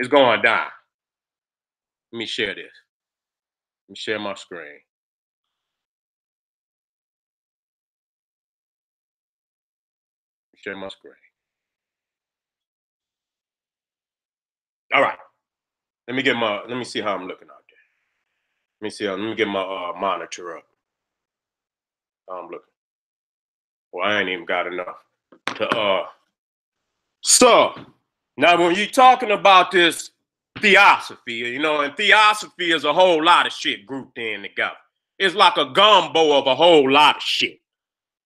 It's going down. Let me share this. Let me share my screen. Share my screen. All right. Let me see how I'm looking out there. Let me get my monitor up. How I'm looking. Well, I ain't even got enough to So now when you're talking about this theosophy, you know, and theosophy is a whole lot of shit grouped in together. It's like a gumbo of a whole lot of shit.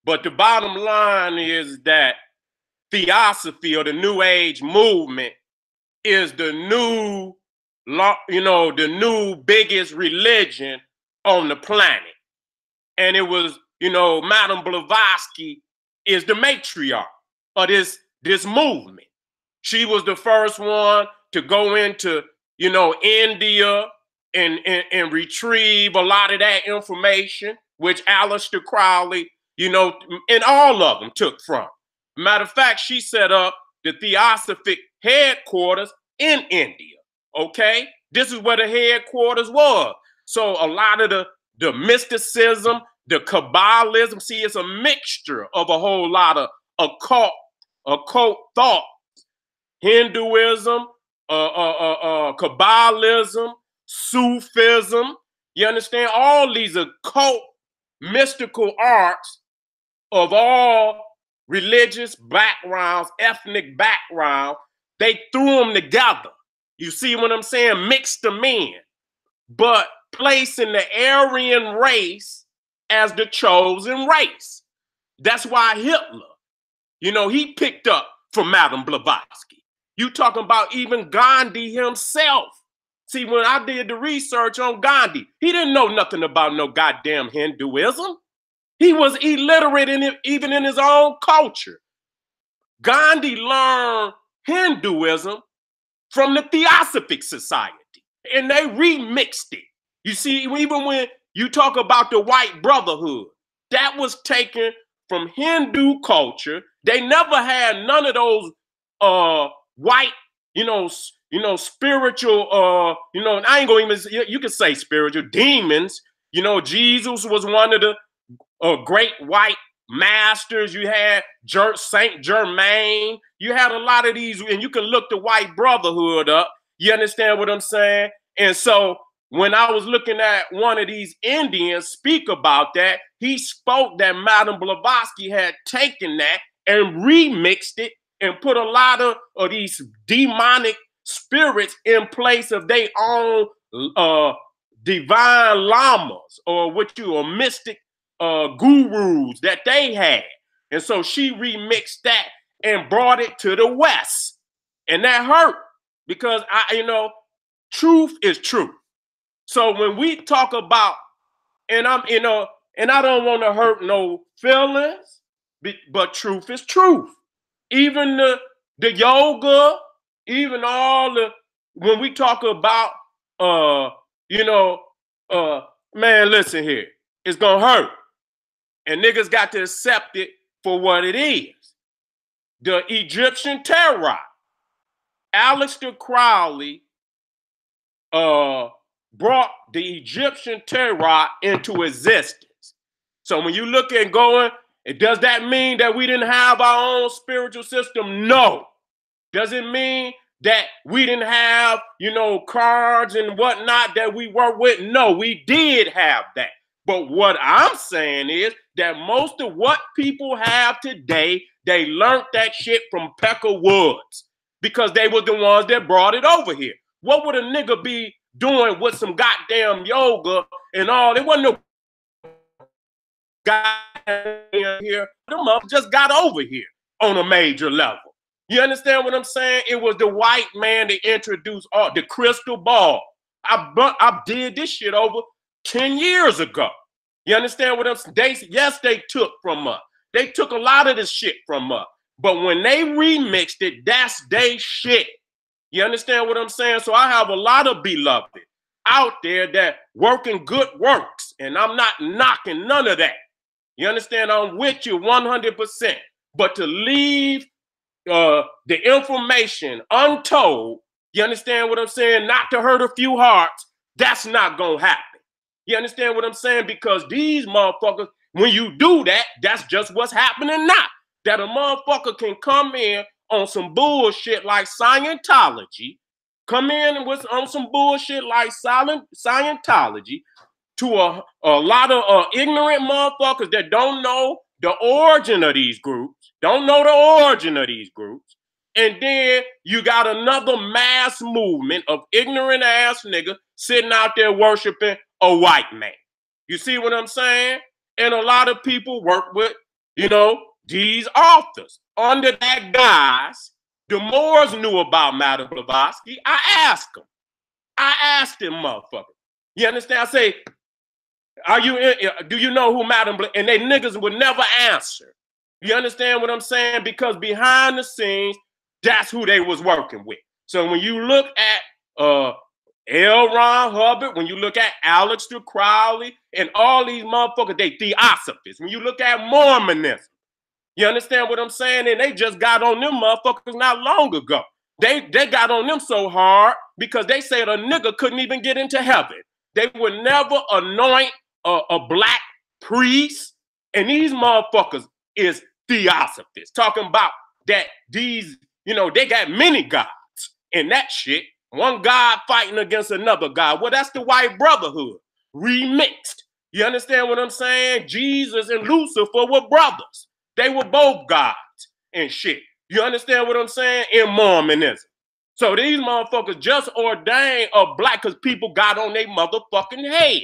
But the bottom line is that theosophy, or the New Age movement, is the new, you know, the new biggest religion on the planet. And it was, you know, Madame Blavatsky is the matriarch of this movement. She was the first one to go into, you know, India and retrieve a lot of that information, which Aleister Crowley, you know, and all of them took from. Matter of fact, she set up the Theosophic headquarters in India, okay? This is where the headquarters was. So a lot of the mysticism, the Kabbalism, see, it's a mixture of a whole lot of occult thought. Hinduism, Kabbalism, Sufism, you understand? All these occult, mystical arts of all religious backgrounds, ethnic background, they threw them together. You see what I'm saying? Mixed them in, but placing the Aryan race as the chosen race. That's why Hitler, you know, he picked up from Madame Blavatsky. You talking about even Gandhi himself. See, when I did the research on Gandhi, he didn't know nothing about no goddamn Hinduism. He was illiterate in it, even in his own culture. Gandhi learned Hinduism from the Theosophic Society, and they remixed it. You see, even when you talk about the white brotherhood, that was taken from Hindu culture. They never had none of those white, you know, spiritual, you know, I ain't gonna even, you can say spiritual demons. You know, Jesus was one of the great white masters. You had Saint Germain. You had a lot of these, and you can look the white brotherhood up. You understand what I'm saying? And so when I was looking at one of these Indians speak about that, he spoke that Madame Blavatsky had taken that and remixed it and put a lot of these demonic spirits in place of their own divine lamas, or mystic gurus that they had. And so she remixed that and brought it to the West. And that hurt, because you know, truth is truth. So when we talk about, and you know, and I don't want to hurt no feelings, but truth is truth. Even the yoga, even all the, when we talk about, you know, man, listen here, it's gonna hurt. And niggas got to accept it for what it is. The Egyptian terror. Aleister Crowley brought the Egyptian terror into existence. So when you look at going, does that mean that we didn't have our own spiritual system? No. Does it mean that we didn't have, you know, cards and whatnot that we work with? No, we did have that. But what I'm saying is that most of what people have today, they learned that shit from Pecker Woods, because they were the ones that brought it over here. What would a nigga be doing with some goddamn yoga and all? There wasn't no goddamn here. Them up just got over here on a major level. You understand what I'm saying? It was the white man that introduced the crystal ball. I did this shit over 10 years ago. You understand what I'm saying? Yes, they took from us. They took a lot of this shit from us. But when they remixed it, that's they shit. You understand what I'm saying? So I have a lot of beloved out there that working good works, and I'm not knocking none of that. You understand? I'm with you 100%. But to leave the information untold, You understand what I'm saying? Not to hurt a few hearts. That's not going to happen. You understand what I'm saying? Because these motherfuckers, when you do that, that's just what's happening now. That a motherfucker can come in on some bullshit like Scientology, come in with on some bullshit like Scientology to a lot of ignorant motherfuckers that don't know the origin of these groups, And then you got another mass movement of ignorant ass niggas sitting out there worshiping a white man. You see what I'm saying? And a lot of people work with, these authors. Under that guise, the Moors knew about Madame Blavatsky. I asked him, motherfucker. You understand? I say, do you know who Madame Blavatsky? And they niggas would never answer. You understand what I'm saying? Because behind the scenes, that's who they was working with. So when you look at L. Ron Hubbard, when you look at Aleister Crowley, and all these motherfuckers, they theosophists. When you look at Mormonism, you understand what I'm saying? And they just got on them motherfuckers not long ago. They got on them so hard because they said a nigga couldn't even get into heaven. They would never anoint a black priest. And these motherfuckers is theosophists, talking about that these, they got many gods and that shit. One God fighting against another God. Well, that's the white brotherhood remixed. You understand what I'm saying? Jesus and Lucifer were brothers. They were both gods and shit. You understand what I'm saying? In Mormonism. So these motherfuckers just ordained a black because people got on their motherfucking head.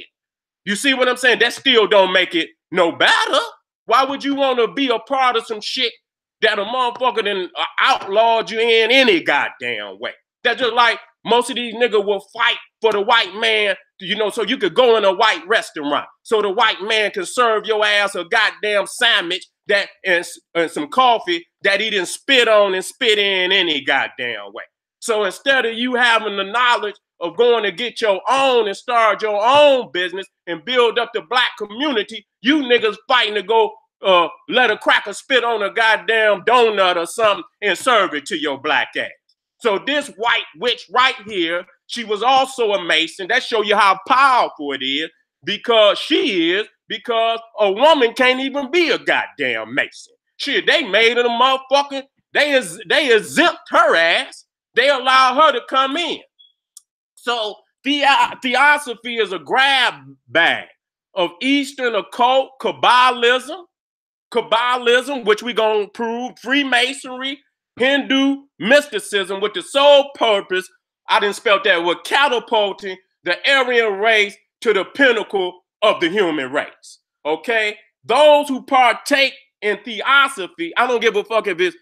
You see what I'm saying? That still don't make it no better. Why would you want to be a part of some shit that a motherfucker then outlawed you in any goddamn way? That's just like most of these niggas will fight for the white man, so you could go in a white restaurant. So the white man can serve your ass a goddamn sandwich and some coffee that he didn't spit on and spit in any goddamn way. So instead of you having the knowledge of going to get your own and start your own business and build up the black community, you niggas fighting to go let a cracker spit on a goddamn donut or something and serve it to your black ass. So this white witch right here, she was also a Mason. That show you how powerful it is because a woman can't even be a goddamn Mason. Shit, they made it a motherfucker. They exempt her ass. They allow her to come in. So theosophy is a grab bag of Eastern occult Kabbalism, which we're going to prove, Freemasonry, Hindu mysticism with the sole purpose, I didn't spell that, with catapulting the Aryan race to the pinnacle of the human race. Okay? Those who partake in theosophy, I don't give a fuck if it's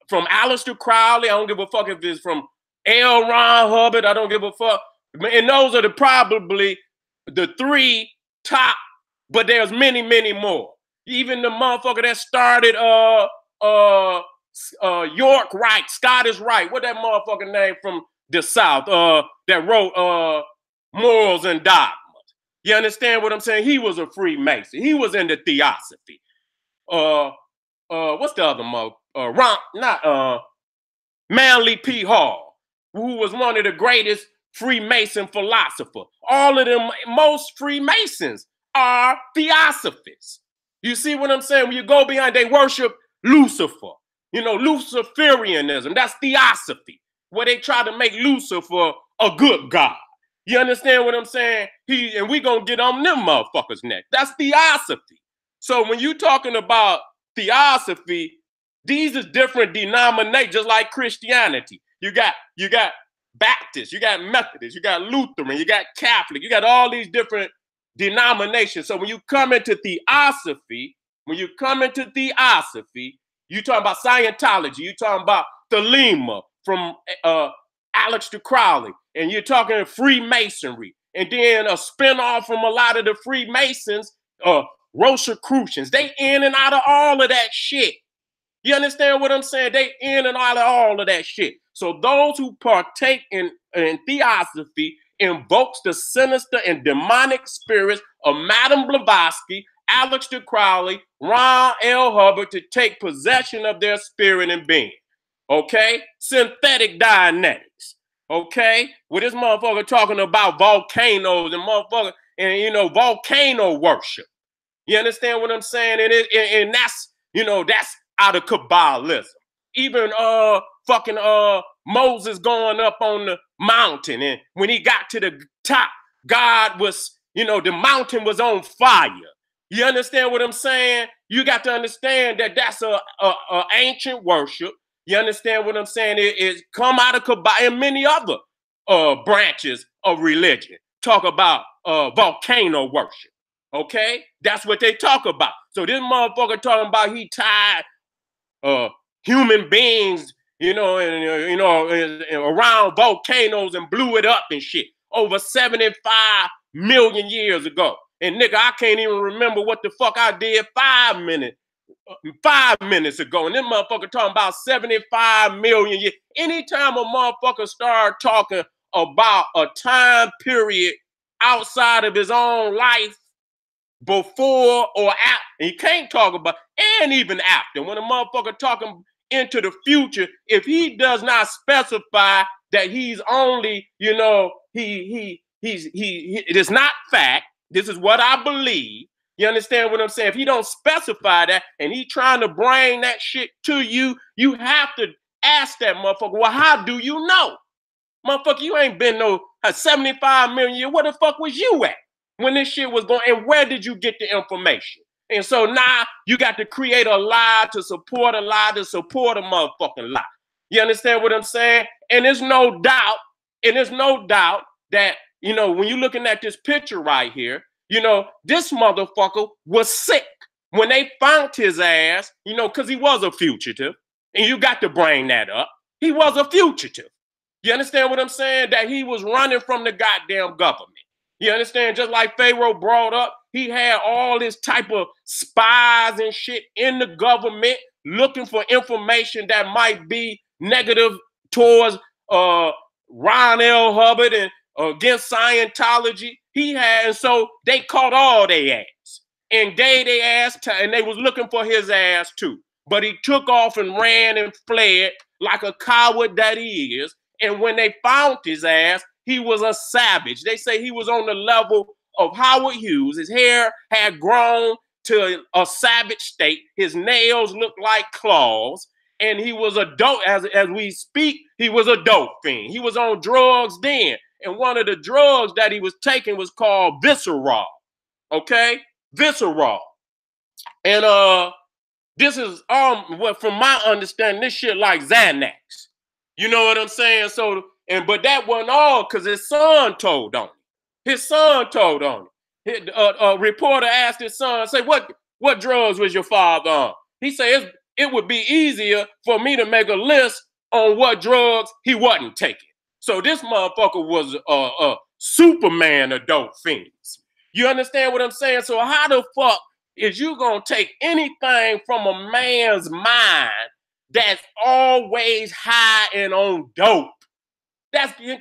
from Aleister Crowley, I don't give a fuck if it's from L. Ron Hubbard, I don't give a fuck. And those are probably the three top, but there's many, many more. Even the motherfucker that started York Wright, Scottish Wright, what that motherfucker name from the South that wrote Morals and Dogmas. You understand what I'm saying? He was a Freemason. He was into theosophy. What's the other mother? Manly P. Hall, who was one of the greatest Freemason philosophers. All of them, most Freemasons are theosophists. You see what I'm saying? When you go behind, they worship Lucifer. Luciferianism, that's theosophy, where they try to make Lucifer a good god. You understand what I'm saying? And we gonna get on them motherfuckers next. That's theosophy. So when you talking about theosophy, these is different denominations, just like Christianity. You got Baptist, you got Methodist, you got Lutheran, you got Catholic, you got all these different denominations. So when you come into theosophy, you talking about Scientology, you talking about Thelema from Aleister Crowley, and you're talking Freemasonry, and then a spinoff from a lot of the Freemasons, Rosicrucians. They in and out of all of that shit. You understand what I'm saying? They in and out of all of that shit. So those who partake in theosophy invokes the sinister and demonic spirits of Madame Blavatsky, Aleister Crowley, Ron L. Hubbard to take possession of their spirit and being. Okay? Synthetic Dianetics. Okay, with this motherfucker talking about volcanoes and motherfucker and volcano worship. You understand what I'm saying? And that's that's out of Kabbalism. Even fucking Moses going up on the mountain, and when he got to the top, God was, the mountain was on fire. You understand what I'm saying? You got to understand that that's a ancient worship. You understand what I'm saying? It come out of Kabbalah and many other branches of religion. Talk about volcano worship. Okay, that's what they talk about. So this motherfucker talking about he tied human beings, around volcanoes and blew it up and shit over 75 million years ago. And nigga, I can't even remember what the fuck I did 5 minutes ago. And this motherfucker talking about 75 million years. Anytime a motherfucker start talking about a time period outside of his own life, before or after, he can't talk about, and even after, when a motherfucker talking into the future, if he does not specify that he's only, it is not fact, this is what I believe. You understand what I'm saying? If he don't specify that and he trying to bring that shit to you, you have to ask that motherfucker, well, how do you know? Motherfucker, you ain't been no 75 million years. Where the fuck was you at when this shit was going? And where did you get the information? And so now you got to create a lie to support a lie to support a motherfucking lie. You understand what I'm saying? And there's no doubt, that, when you're looking at this picture right here, this motherfucker was sick when they found his ass, because he was a fugitive. And you got to bring that up. He was a fugitive. You understand what I'm saying? That he was running from the goddamn government. You understand? Just like Pharaoh brought up, he had all this type of spies and shit in the government looking for information that might be negative towards Ron L. Hubbard and against Scientology. And so they caught all their ass and gave their ass and they was looking for his ass too. But he took off and ran and fled like a coward that he is. And when they found his ass, he was a savage. They say he was on the level of Howard Hughes. His hair had grown to a savage state. His nails looked like claws. And he was a dope, as we speak, he was a dope fiend. He was on drugs then. And one of the drugs that he was taking was called Visceral. Okay? Visceral. And this is from my understanding, this shit like Xanax. You know what I'm saying? So, but that wasn't all because his son told on him. His son told on him. A reporter asked his son, say, what drugs was your father on? He said, it would be easier for me to make a list on what drugs he wasn't taking. So this motherfucker was a Superman of dope fiends. You understand what I'm saying? So how the fuck is you gonna take anything from a man's mind that's always high and on dope?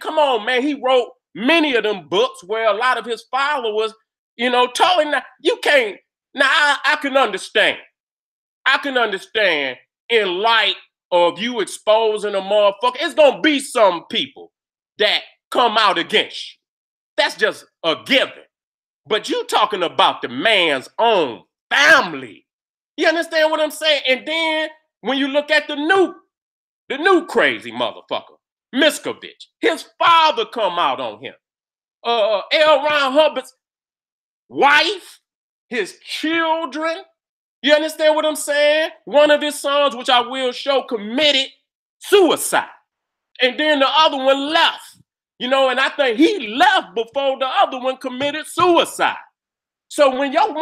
Come on, man. He wrote many of them books where a lot of his followers, told him that you can't. Now I can understand. I can understand in light of you exposing a motherfucker. It's gonna be some people that come out against you. That's just a given. But you talking about the man's own family. You understand what I'm saying? And then when you look at the new crazy motherfucker, Miskovich, his father come out on him. L. Ron Hubbard's wife, his children. You understand what I'm saying? One of his sons, which I will show, committed suicide. And then the other one left. And I think he left before the other one committed suicide. So when your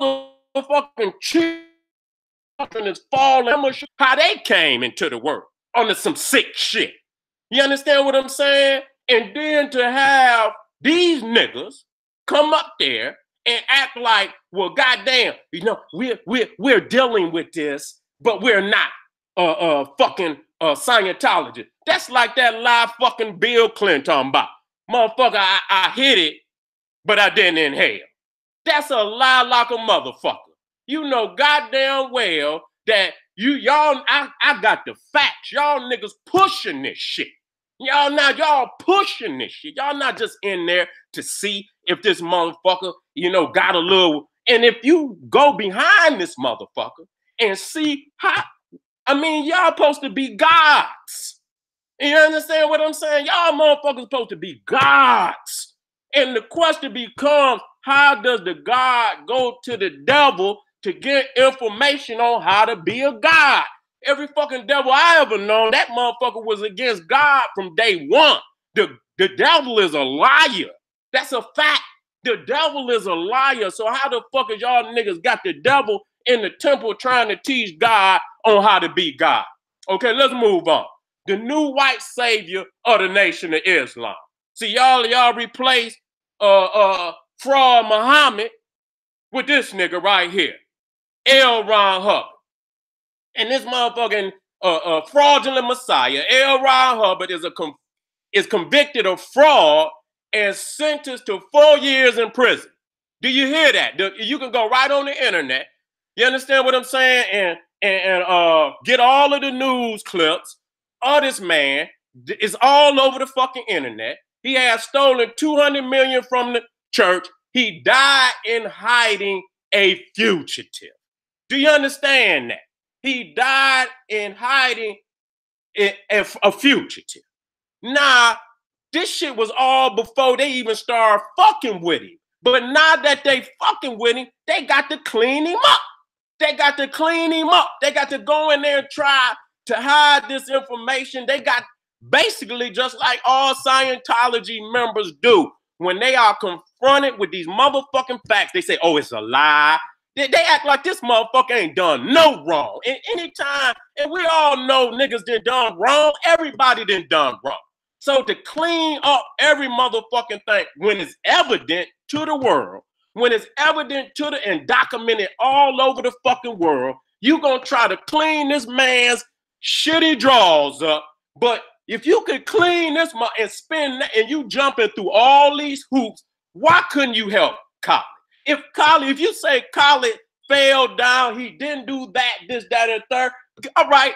motherfucking children is falling, how they came into the world under some sick shit. You understand what I'm saying? And then to have these niggas come up there and act like, well, goddamn, we're dealing with this, but we're not fucking Scientology. That's like that live fucking Bill Clinton talking about. Motherfucker, I hit it, but I didn't inhale. That's a lie like a motherfucker. You know goddamn well that I got the facts. Y'all niggas pushing this shit. Y'all pushing this shit. Y'all not just in there to see if this motherfucker, got a little. And if you go behind this motherfucker and see how, y'all supposed to be gods. You understand what I'm saying? Y'all motherfuckers supposed to be gods. And the question becomes, how does the God go to the devil to get information on how to be a god? Every fucking devil I ever known, that motherfucker was against God from day one. The devil is a liar. That's a fact. The devil is a liar. So how the fuck is y'all niggas got the devil in the temple trying to teach God on how to be God? Okay, let's move on. The new white savior of the Nation of Islam. See, y'all replace fraud Muhammad with this nigga right here, L. Ron Hubbard. And this motherfucking fraudulent messiah, L. Ron Hubbard, is convicted of fraud and sentenced to 4 years in prison. Do you hear that? You can go right on the internet. You understand what I'm saying? And get all of the news clips of this man. It's all over the fucking internet. He has stolen $200 million from the church. He died in hiding, a fugitive. Do you understand that? He died in hiding, a fugitive. Nah, this shit was all before they even started fucking with him. But now that they fucking with him, they got to clean him up. They got to clean him up. They got to go in there and try to hide this information. They got basically just like all Scientology members do. When they are confronted with these motherfucking facts, they say, oh, it's a lie. They act like this motherfucker ain't done no wrong. And anytime, and we all know niggas done wrong, everybody done wrong. So to clean up every motherfucking thing, when it's evident to the world, when it's evident to the and documented all over the fucking world, you gonna try to clean this man's shitty drawers up. But if you could clean this and spin and you jumping through all these hoops, why couldn't you help Khaled? If you say Khaled fell down, he didn't do that, this, that, and third, all right,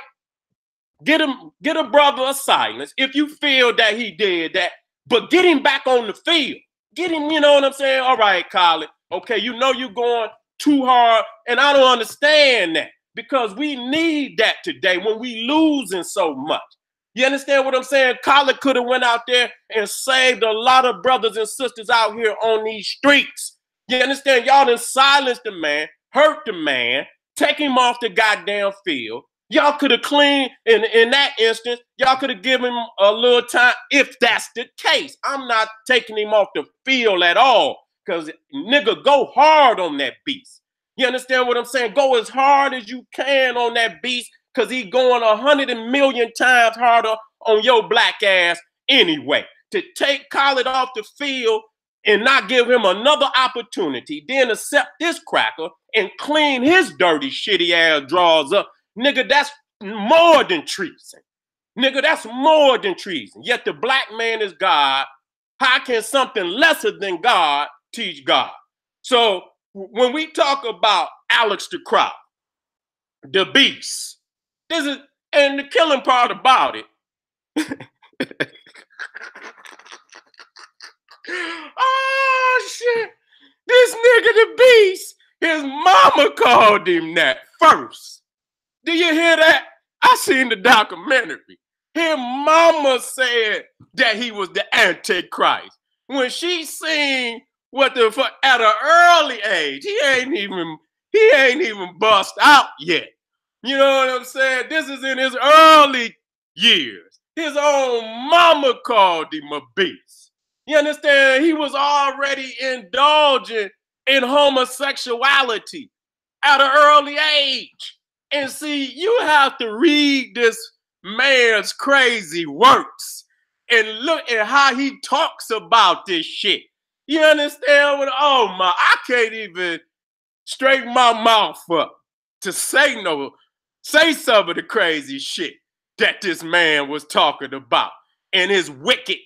get a brother a silence if you feel that he did that, but get him back on the field. Get him, you know what I'm saying? All right, Khaled, okay, you're going too hard, and I don't understand that because we need that today when we losing so much. You understand what I'm saying? Khaled could have went out there and saved a lot of brothers and sisters out here on these streets. You understand? Y'all done silenced the man, hurt the man, take him off the goddamn field. Y'all could have cleaned, in that instance, y'all could have given him a little time if that's the case. I'm not taking him off the field at all because nigga, go hard on that beast. You understand what I'm saying? Go as hard as you can on that beast because he going 100 million times harder on your black ass anyway. To take Khaled off the field and not give him another opportunity, then accept this cracker and clean his dirty, shitty ass drawers up. Nigga, that's more than treason. Nigga, that's more than treason. Yet the black man is God. How can something lesser than God teach God? So when we talk about Alex the Crop, the beast, and the killing part about it, oh shit, this nigga the beast, his mama called him that first. Do you hear that? I seen the documentary. His mama said that he was the Antichrist. When she seen what the fuck at an early age, he ain't even bust out yet. You know what I'm saying? This is in his early years. His own mama called him a beast. You understand? He was already indulging in homosexuality at an early age. And see, you have to read this man's crazy works and look at how he talks about this shit. You understand what? Oh my, I can't even straighten my mouth up to say some of the crazy shit that this man was talking about and his wicked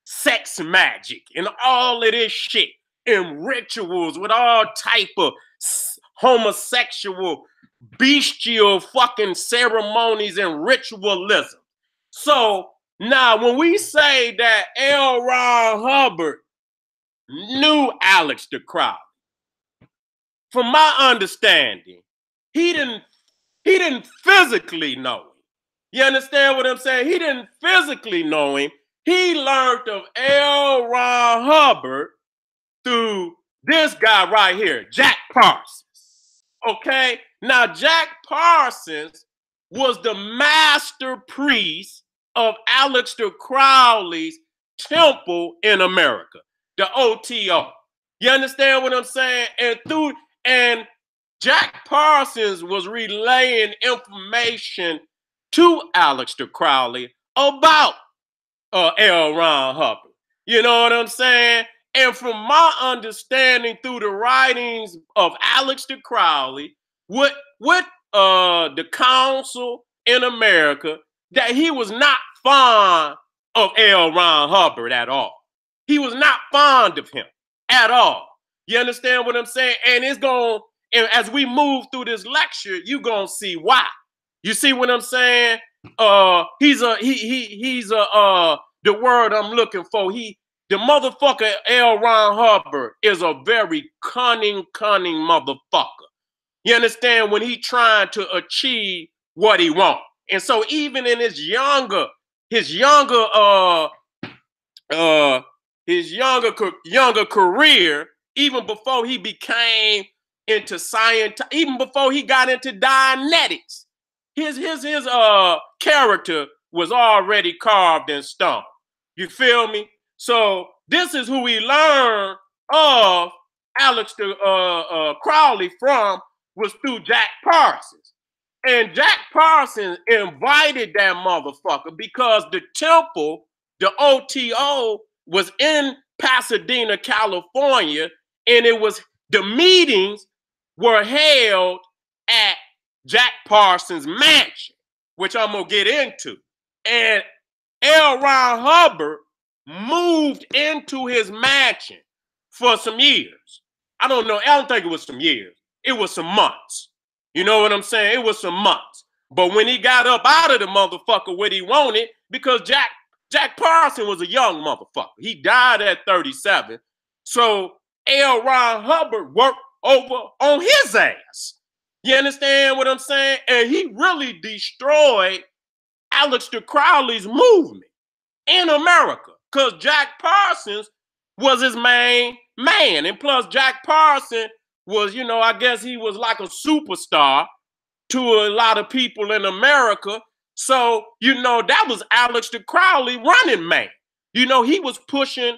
sex magic and all of this shit and rituals with all type of homosexual bestial fucking ceremonies and ritualism. So Now, when we say that L. Ron Hubbard knew Aleister Crowley, from my understanding, he didn't physically know him. You understand what I'm saying? He didn't physically know him. He learned of L. Ron Hubbard through this guy right here, Jack Parsons. Okay? Now, Jack Parsons was the master priest of Aleister Crowley's temple in America, the OTO. You understand what I'm saying? And Jack Parsons was relaying information to Aleister Crowley about L. Ron Hubbard. You know what I'm saying? And from my understanding through the writings of Aleister Crowley with the council in America, that he was not fond of L. Ron Hubbard at all. He was not fond of him at all. You understand what I'm saying? And and as we move through this lecture, you're gonna see why. You see what I'm saying? He's the word I'm looking for. The motherfucker L. Ron Hubbard is a very cunning motherfucker. You understand? When he trying to achieve what he wants. And so even in his younger career, even before he became into science, even before he got into Dianetics, his character was already carved in stone. You feel me? So this is who we learned of Aleister Crowley from, was through Jack Parsons. And Jack Parsons invited that motherfucker because the temple, the OTO, was in Pasadena, California, and the meetings were held at Jack Parsons' mansion, which I'm gonna get into. And L. Ron Hubbard moved into his mansion for some years. I don't think it was some years. It was some months. You know what I'm saying? It was some months. But when he got up out of the motherfucker what he wanted, because Jack Parsons was a young motherfucker. He died at 37. So L. Ron Hubbard worked over on his ass. You understand what I'm saying? And he really destroyed Aleister Crowley's movement in America, because Jack Parsons was his main man. And plus, Jack Parsons was, I guess he was like a superstar to a lot of people in America. So, that was Aleister Crowley running man. He was pushing,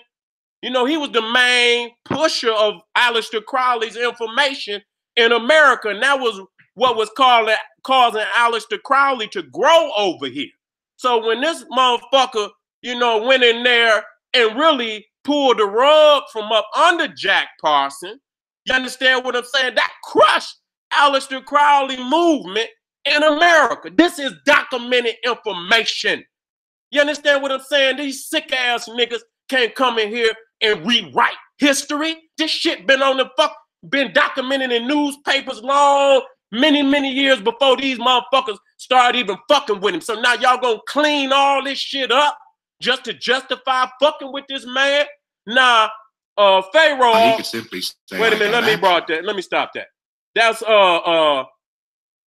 he was the main pusher of Aleister Crowley's information in America. And that was what was causing Aleister Crowley to grow over here. So when this motherfucker, went in there and really pulled the rug from up under Jack Parsons, you understand what I'm saying? That crushed Aleister Crowley movement in America. This is documented information. You understand what I'm saying? These sick ass niggas can't come in here and rewrite history. This shit been documented in newspapers many years before these motherfuckers started even fucking with him. So now y'all gonna clean all this shit up just to justify fucking with this man? Nah, Pharaoh. You could simply say, wait a minute, let me stop that. That's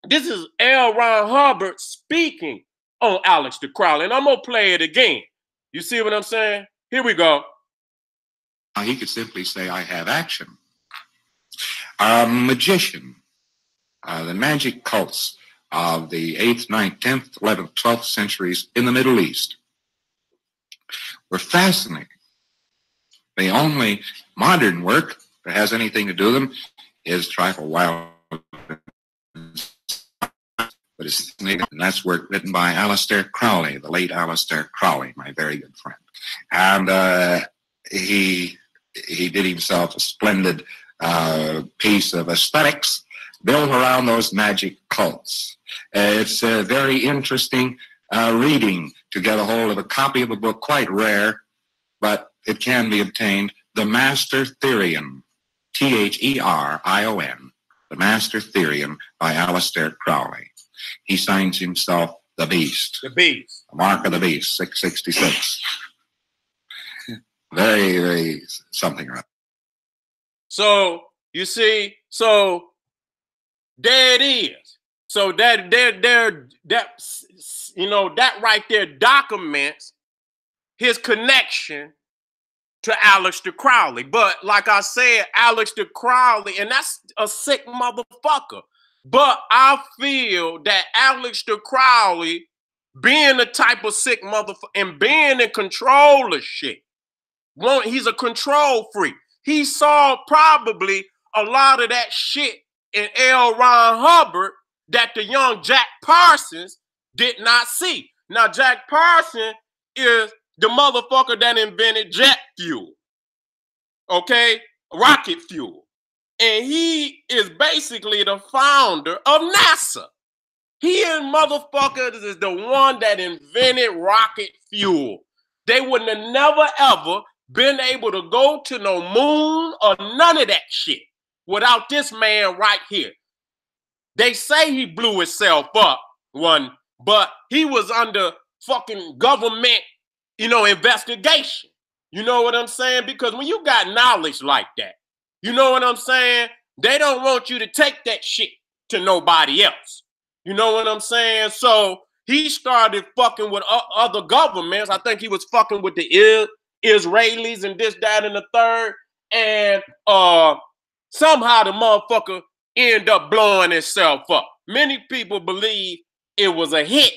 this is L. Ron Hubbard speaking on Aleister Crowley, and I'm gonna play it again. You see what I'm saying? Here we go. He could simply say, I have action. A magician, the magic cults of the 8th, 9th, 10th, 11th, 12th centuries in the Middle East were fascinating. The only modern work that has anything to do with them is Trifle Wild, but it's and that's work written by Aleister Crowley, the late Aleister Crowley, my very good friend. And he did himself a splendid piece of aesthetics built around those magic cults. It's a very interesting reading to get a hold of a copy of a book, quite rare, but it can be obtained. The Master Therion, Therion, The Master Therion by Aleister Crowley. He signs himself the beast. The beast. The mark of the beast, 666. Very, very something right. So you see, so there it is. So that you know, that right there documents his connection to Aleister Crowley. But like I said, Aleister Crowley, and that's a sick motherfucker. But I feel that Aleister Crowley, being the type of sick motherfucker and being in control of shit, he's a control freak. He saw probably a lot of that shit in L. Ron Hubbard that the young Jack Parsons did not see. Now, Jack Parsons is the motherfucker that invented jet fuel, okay? Rocket fuel. And he is basically the founder of NASA. He and motherfuckers is the one that invented rocket fuel. They wouldn't have never ever been able to go to no moon or none of that shit without this man right here. They say he blew himself up but he was under fucking government, you know, investigation. You know what I'm saying? Because when you got knowledge like that, you know what I'm saying? They don't want you to take that shit to nobody else. You know what I'm saying? So he started fucking with other governments. I think he was fucking with the Israelis and this, that, and the third. And somehow the motherfucker ended up blowing himself up. Many people believe it was a hit.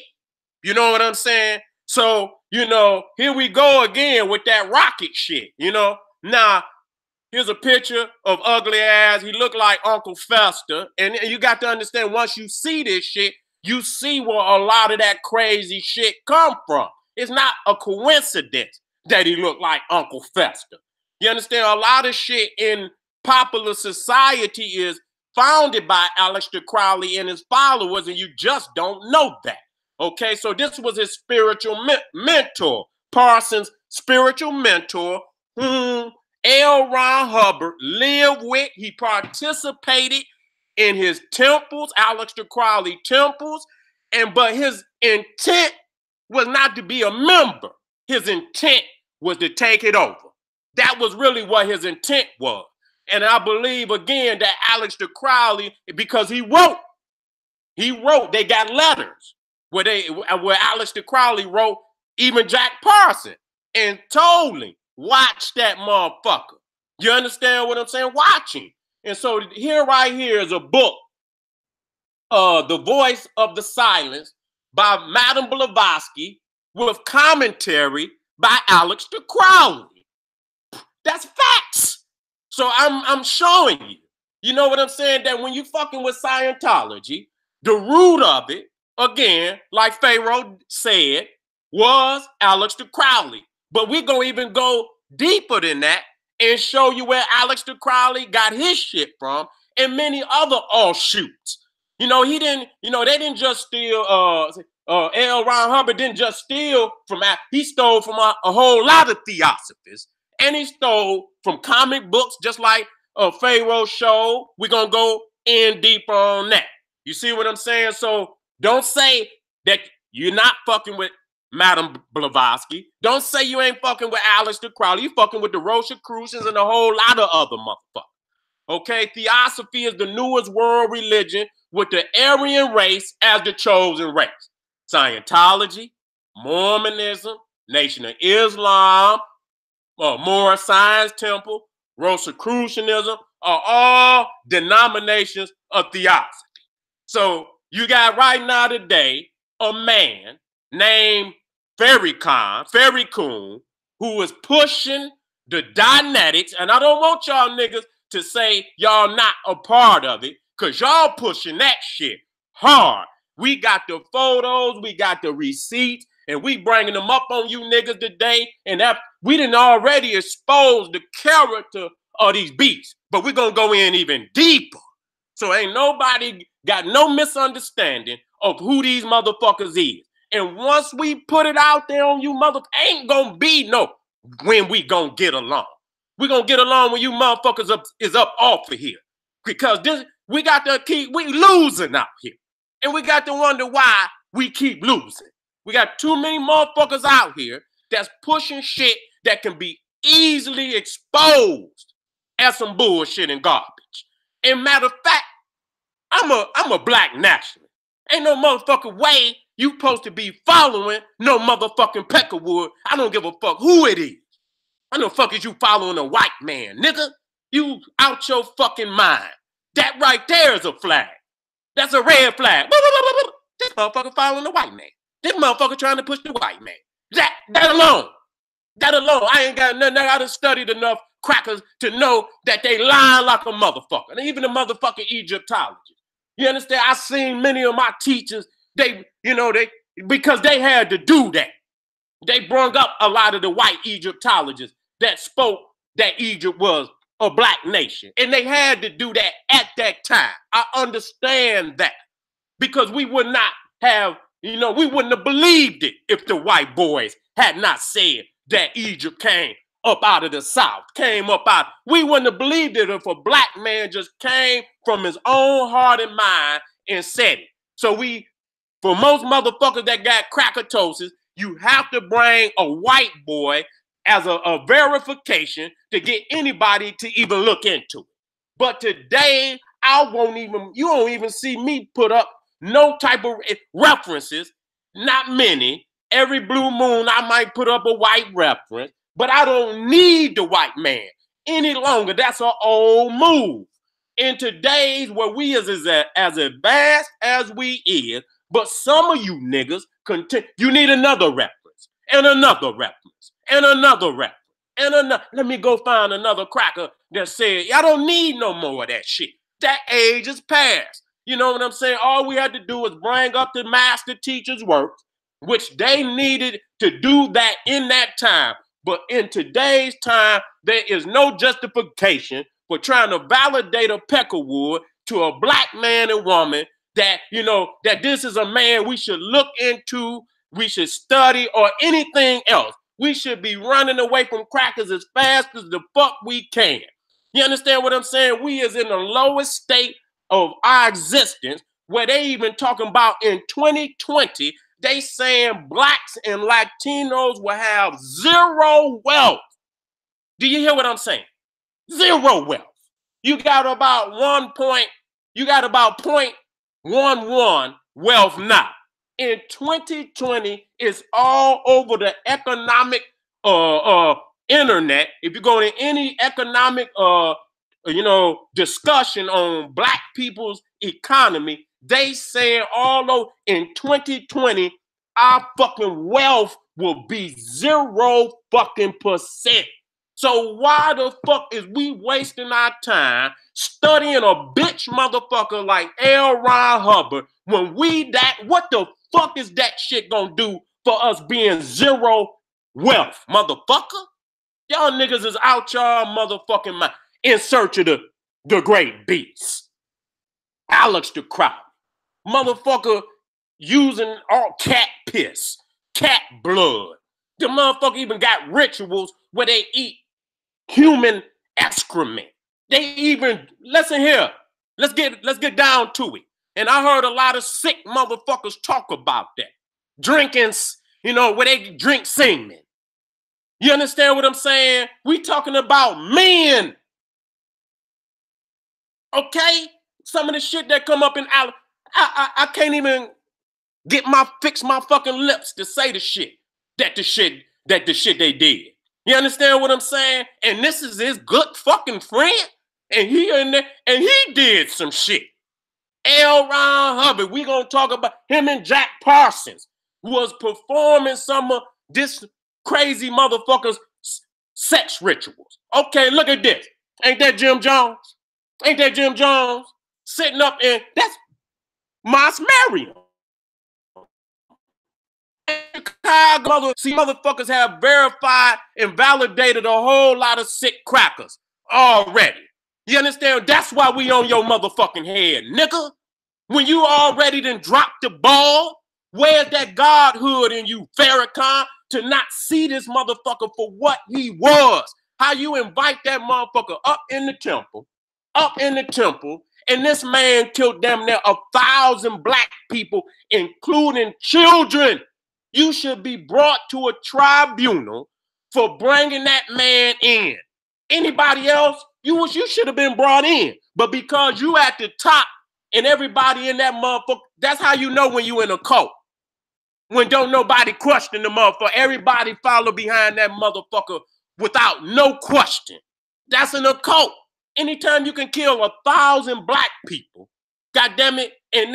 You know what I'm saying? So, you know, here we go again with that rocket shit, you know? Now, here's a picture of ugly ass. He looked like Uncle Fester. And you got to understand, once you see this shit, you see where a lot of that crazy shit come from. It's not a coincidence that he looked like Uncle Fester. You understand? A lot of shit in popular society is founded by Aleister Crowley and his followers, and you just don't know that. Okay, so this was his spiritual mentor, Parsons' spiritual mentor, whom L. Ron Hubbard lived with. He participated in his temples, Aleister Crowley temples, but his intent was not to be a member. His intent was to take it over. That was really what his intent was. And I believe, again, that Aleister Crowley, because he wrote, they got letters where Aleister Crowley wrote even Jack Parsons and told him, watch that motherfucker. You understand what I'm saying? Watch him. And so here, right here is a book, The Voice of the Silence by Madame Blavatsky with commentary by Aleister Crowley. That's facts. So I'm showing you. You know what I'm saying? That when you fucking with Scientology, the root of it, again, like Pharaoh said, was Aleister Crowley. But we're going to even go deeper than that and show you where Aleister Crowley got his shit from and many other offshoots. You know, they didn't just steal, L. Ron Hubbard didn't just steal from, he stole from a whole lot of theosophists. And he stole from comic books, just like Pharaoh showed. We're going to go in deeper on that. You see what I'm saying? So don't say that you're not fucking with Madame Blavatsky. Don't say you ain't fucking with Aleister Crowley. You fucking with the Rosicrucians and a whole lot of other motherfuckers. Okay? Theosophy is the newest world religion with the Aryan race as the chosen race. Scientology, Mormonism, Nation of Islam, Moorish Science Temple, Rosicrucianism are all denominations of theosophy. So you got right now today a man named Fairy Coon, who is pushing the Dianetics, and I don't want y'all niggas to say y'all not a part of it, because y'all pushing that shit hard. We got the photos, we got the receipts, and we bringing them up on you niggas today, and that we didn't already expose the character of these beasts, but we're going to go in even deeper. So ain't nobody got no misunderstanding of who these motherfuckers is. And once we put it out there on you motherfuckers, ain't gonna be no when we gonna get along. We gonna get along when you motherfuckers is up off of here. Because we got to keep, we losing out here. And we got to wonder why we keep losing. We got too many motherfuckers out here that's pushing shit that can be easily exposed as some bullshit and garbage. And matter of fact, I'm a black nationalist. Ain't no motherfucking way you supposed to be following no motherfucking Peckerwood. I don't give a fuck who it is. I know fuck is you following a white man, nigga. You out your fucking mind. That right there is a flag. That's a red flag. This motherfucker following the white man. This motherfucker trying to push the white man. That alone. That alone. I ain't got nothing. I done studied enough crackers to know that they lying like a motherfucker. And even the motherfucking Egyptologists. You understand? I seen many of my teachers, because they had to do that. They brung up a lot of the white Egyptologists that spoke that Egypt was a black nation. And they had to do that at that time. I understand that. Because we would not have, we wouldn't have believed it if the white boys had not said that Egypt came up out of the South, we wouldn't have believed it if a black man just came from his own heart and mind and said it. So for most motherfuckers that got crackatosis, you have to bring a white boy as a verification to get anybody to even look into it. But today, you won't even see me put up no type of references, not many. Every blue moon, I might put up a white reference, but I don't need the white man any longer. That's an old move. In today's where we is as advanced as we is, but some of you niggas you need another reference and another reference and another reference and another. Let me go find another cracker that said, I don't need no more of that shit. That age is past. You know what I'm saying? All we had to do was bring up the master teacher's work, which they needed to do that in that time. But in today's time, there is no justification for trying to validate a Peckerwood to a black man and woman that, that this is a man we should look into, we should study, or anything else. We should be running away from crackers as fast as the fuck we can. You understand what I'm saying? We is in the lowest state of our existence, where they even talking about in 2020, they saying blacks and Latinos will have zero wealth. Do you hear what I'm saying? Zero wealth. You got about 0.11 wealth now. In 2020, it's all over the economic internet. If you go to any economic discussion on black people's economy, they saying all over in 2020, our fucking wealth will be 0%. So why the fuck is we wasting our time studying a bitch motherfucker like L. Ron Hubbard when what the fuck is that shit gonna do for us being zero wealth, motherfucker? Y'all niggas is out y'all motherfucking mind in search of the great beast. Alex the Crowd. Motherfucker using all cat piss, cat blood. The motherfucker even got rituals where they eat human excrement. They even, listen here, let's get down to it. And I heard a lot of sick motherfuckers talk about that. Drinking, where they drink semen. You understand what I'm saying? We talking about men. Okay? Some of the shit that come up in I can't even fix my fucking lips to say the shit that the shit they did. You understand what I'm saying? And this is his good fucking friend. And he in there, and he did some shit. L. Ron Hubbard, we gonna talk about him and Jack Parsons was performing some of this crazy motherfucker's sex rituals. Okay, look at this. Ain't that Jim Jones? Ain't that Jim Jones? Sitting up in, that's Moss Marion. Chicago, see, motherfuckers have verified and validated a whole lot of sick crackers already. You understand? That's why we on your motherfucking head, nigga. When you already done dropped the ball, where's that godhood in you, Farrakhan, to not see this motherfucker for what he was? How you invite that motherfucker up in the temple, And this man killed damn near 1,000 black people, including children. You should be brought to a tribunal for bringing that man in. Anybody else, you should have been brought in. But because you at the top and everybody in that motherfucker, that's how you know when you in a cult. When don't nobody question the motherfucker. Everybody follow behind that motherfucker without no question. That's an occult. Anytime you can kill 1,000 black people, God damn it, and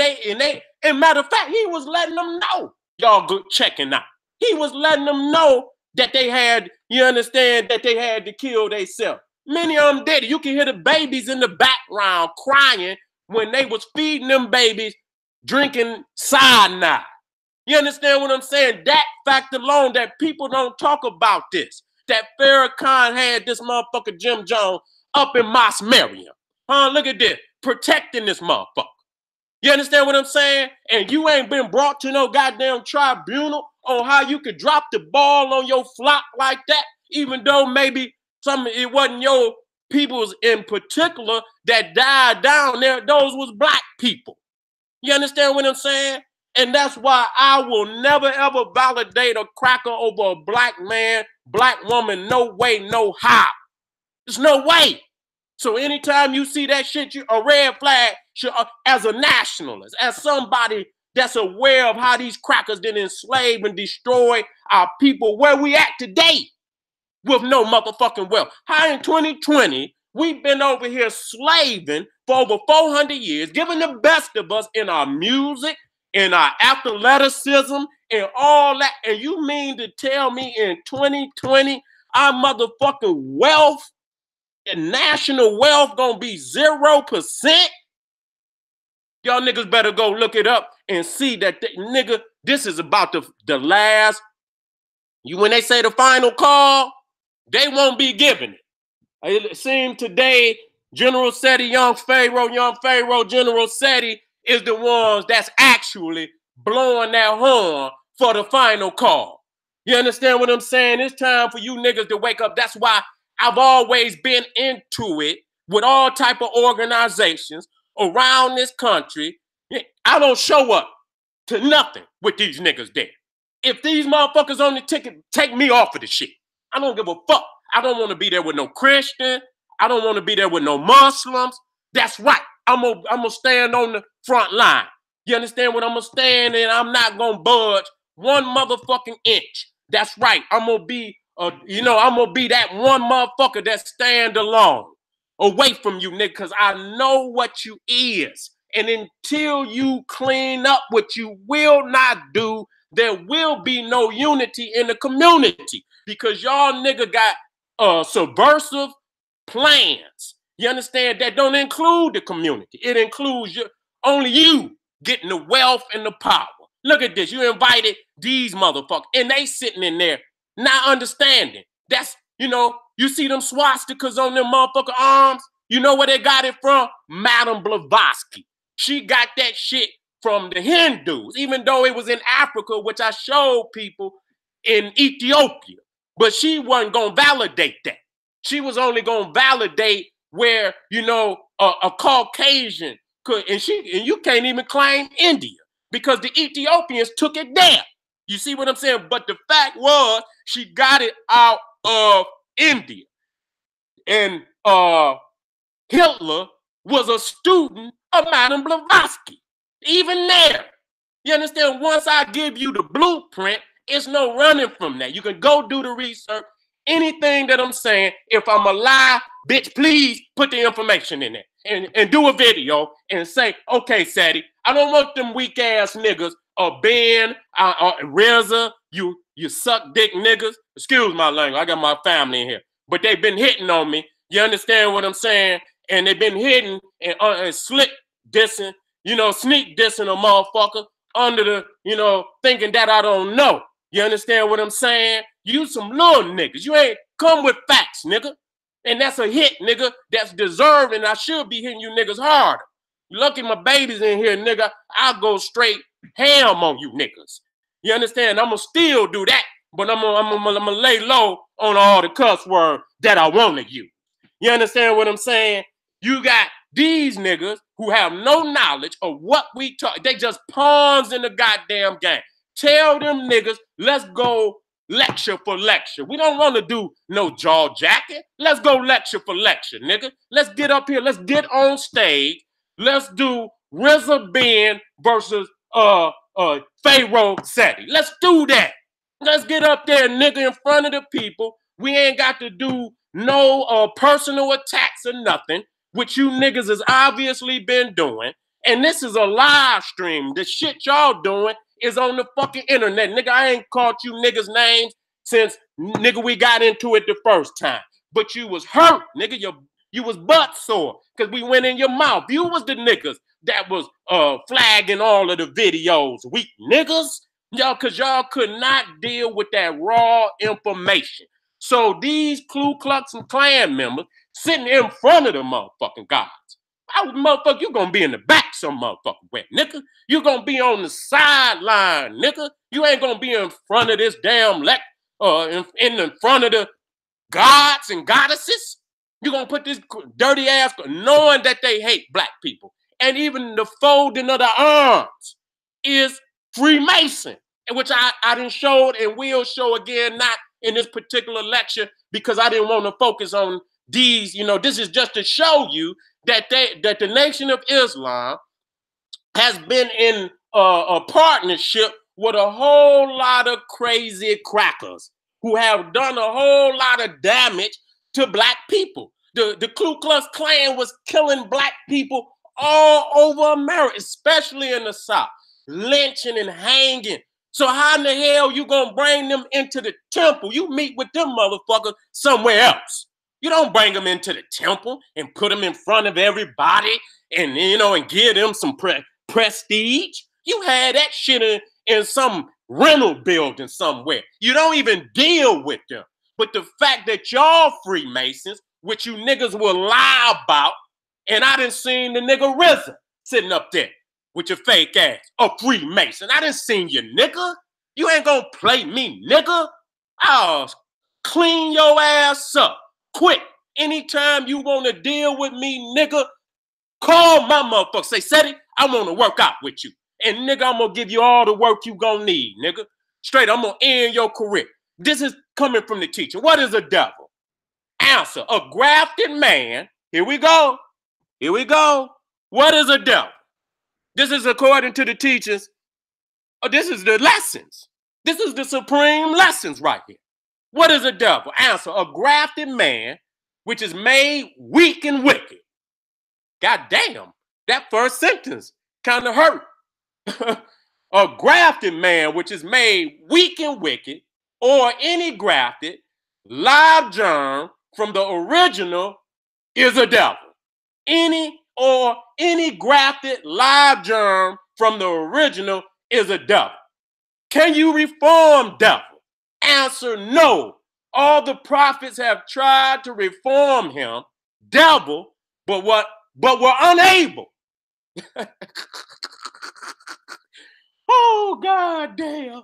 matter of fact, he was letting them know. Y'all good checking out. He was letting them know that they had, you understand, that they had to kill themselves. Many of them did it. You can hear the babies in the background crying when they was feeding them babies, drinking cyanide. You understand what I'm saying? That fact alone, that people don't talk about this. That Farrakhan had this motherfucker Jim Jones up in Mos Mariam. Look at this, protecting this motherfucker. You understand what I'm saying? And you ain't been brought to no goddamn tribunal on how you could drop the ball on your flock like that, even though maybe it wasn't your peoples in particular that died down there. Those was black people. You understand what I'm saying? And that's why I will never, ever validate a cracker over a black man, black woman. No way, no how. There's no way. So anytime you see that shit, a red flag, as a nationalist, as somebody that's aware of how these crackers did enslave and destroy our people, where we at today with no motherfucking wealth. How in 2020, we've been over here slaving for over 400 years, giving the best of us in our music, in our athleticism, and all that. And you mean to tell me in 2020, our motherfucking wealth and national wealth gonna be 0%? Y'all niggas better go look it up and see that, nigga, this is about the last. When they say the final call, they won't be giving it. It seemed today, General Seti, Young Pharaoh, General Seti is the ones that's actually blowing that horn for the final call. You understand what I'm saying? It's time for you niggas to wake up. That's why I've always been into it with all type of organizations around this country. I don't show up to nothing with these niggas there. If these motherfuckers on the ticket, take me off of the shit. I don't give a fuck. I don't want to be there with no Christian. I don't want to be there with no Muslims. That's right. I'm gonna stand on the front line. You understand what I'm gonna stand in? I'm not gonna budge one motherfucking inch. That's right. I'm gonna be, I'm gonna be that one motherfucker that stand alone, away from you, nigga, because I know what you is. And until you clean up what you will not do, there will be no unity in the community, because y'all nigga got subversive plans. You understand? That don't include the community. It includes only you getting the wealth and the power. Look at this. You invited these motherfuckers, and they sitting in there not understanding. That's, you see them swastikas on them motherfucker arms? You know where they got it from? Madame Blavatsky. She got that shit from the Hindus, even though it was in Africa, which I showed people in Ethiopia. But she wasn't going to validate that. She was only going to validate where, a Caucasian could, and you can't even claim India because the Ethiopians took it there. You see what I'm saying? But the fact was, she got it out of India. And Hitler was a student of Madame Blavatsky. Even there. You understand? Once I give you the blueprint, it's no running from that. You can go do the research. Anything that I'm saying, if I'm a lie, bitch, please put the information in there and do a video and say, okay, Seti, I don't want them weak ass niggas or Ben, Reza, you suck dick niggas. Excuse my language. I got my family in here. But they've been hitting on me. You understand what I'm saying? And they've been hitting and slick dissing, sneak dissing a motherfucker under the, thinking that I don't know. You understand what I'm saying? You some little niggas. You ain't come with facts, nigga. And that's a hit, nigga, that's deserved, and I should be hitting you niggas harder. You lucky my baby's in here, nigga, I'll go straight ham on you niggas. You understand? I'm going to still do that, but I'm gonna lay low on all the cuss words that I want to use. You understand what I'm saying? You got These niggas who have no knowledge of what we talk, they just pawns in the goddamn game. Tell them niggas, let's go lecture for lecture. We don't want to do no jaw jacking. Let's go lecture for lecture, nigga. Let's get up here. Let's get on stage. Let's do RZA Ben versus Pharaoh Seti. Let's do that. Let's get up there, nigga, in front of the people. We ain't got to do no personal attacks or nothing, which you niggas has obviously been doing. And this is a live stream. The shit y'all doing is on the fucking internet. Nigga, I ain't called you niggas names since, nigga, we got into it the first time. But you was hurt, nigga. You was butt sore because we went in your mouth. You was the niggas that was flagging all of the videos. Weak niggas. Y'all, because y'all could not deal with that raw information. So these Ku Klux and Klan members sitting in front of the motherfucking gods. Motherfucker, you gonna be in the back some motherfucking way, nigga. You gonna be on the sideline, nigga. You ain't gonna be in front of this damn in front of the gods and goddesses. You gonna put this dirty ass, knowing that they hate black people. And even the folding of the arms is Freemason, which I didn't show and will show again, not in this particular lecture, because I didn't want to focus on these. You know, this is just to show you that the Nation of Islam has been in a partnership with a whole lot of crazy crackers who have done a whole lot of damage to black people. The Ku Klux Klan was killing black people all over America, especially in the South, lynching and hanging. So how in the hell you gonna bring them into the temple? You meet with them motherfuckers somewhere else. You don't bring them into the temple and put them in front of everybody and, you know, and give them some prestige. You had that shit in some rental building somewhere. You don't even deal with them. But the fact that y'all Freemasons, which you niggas will lie about, and I done seen the nigga RZA sitting up there with your fake ass, a Freemason. I done seen you, nigga. You ain't gonna play me, nigga. I'll clean your ass up quick. Anytime you want to deal with me, nigga, call my motherfucker. Say, Seti, I want to work out with you. And nigga, I'm going to give you all the work you going to need, nigga. Straight, I'm going to end your career. This is coming from the teacher. What is a devil? Answer, a grafted man. Here we go. Here we go. What is a devil? This is according to the teachers. Oh, this is the lessons. This is the supreme lessons right here. What is a devil? Answer, a grafted man, which is made weak and wicked. God damn, that first sentence kind of hurt. A grafted man, which is made weak and wicked, or any grafted live germ from the original is a devil. Any grafted live germ from the original is a devil. Can you reform devil? Answer, no. All the prophets have tried to reform him, devil, but were unable. Oh, God damn.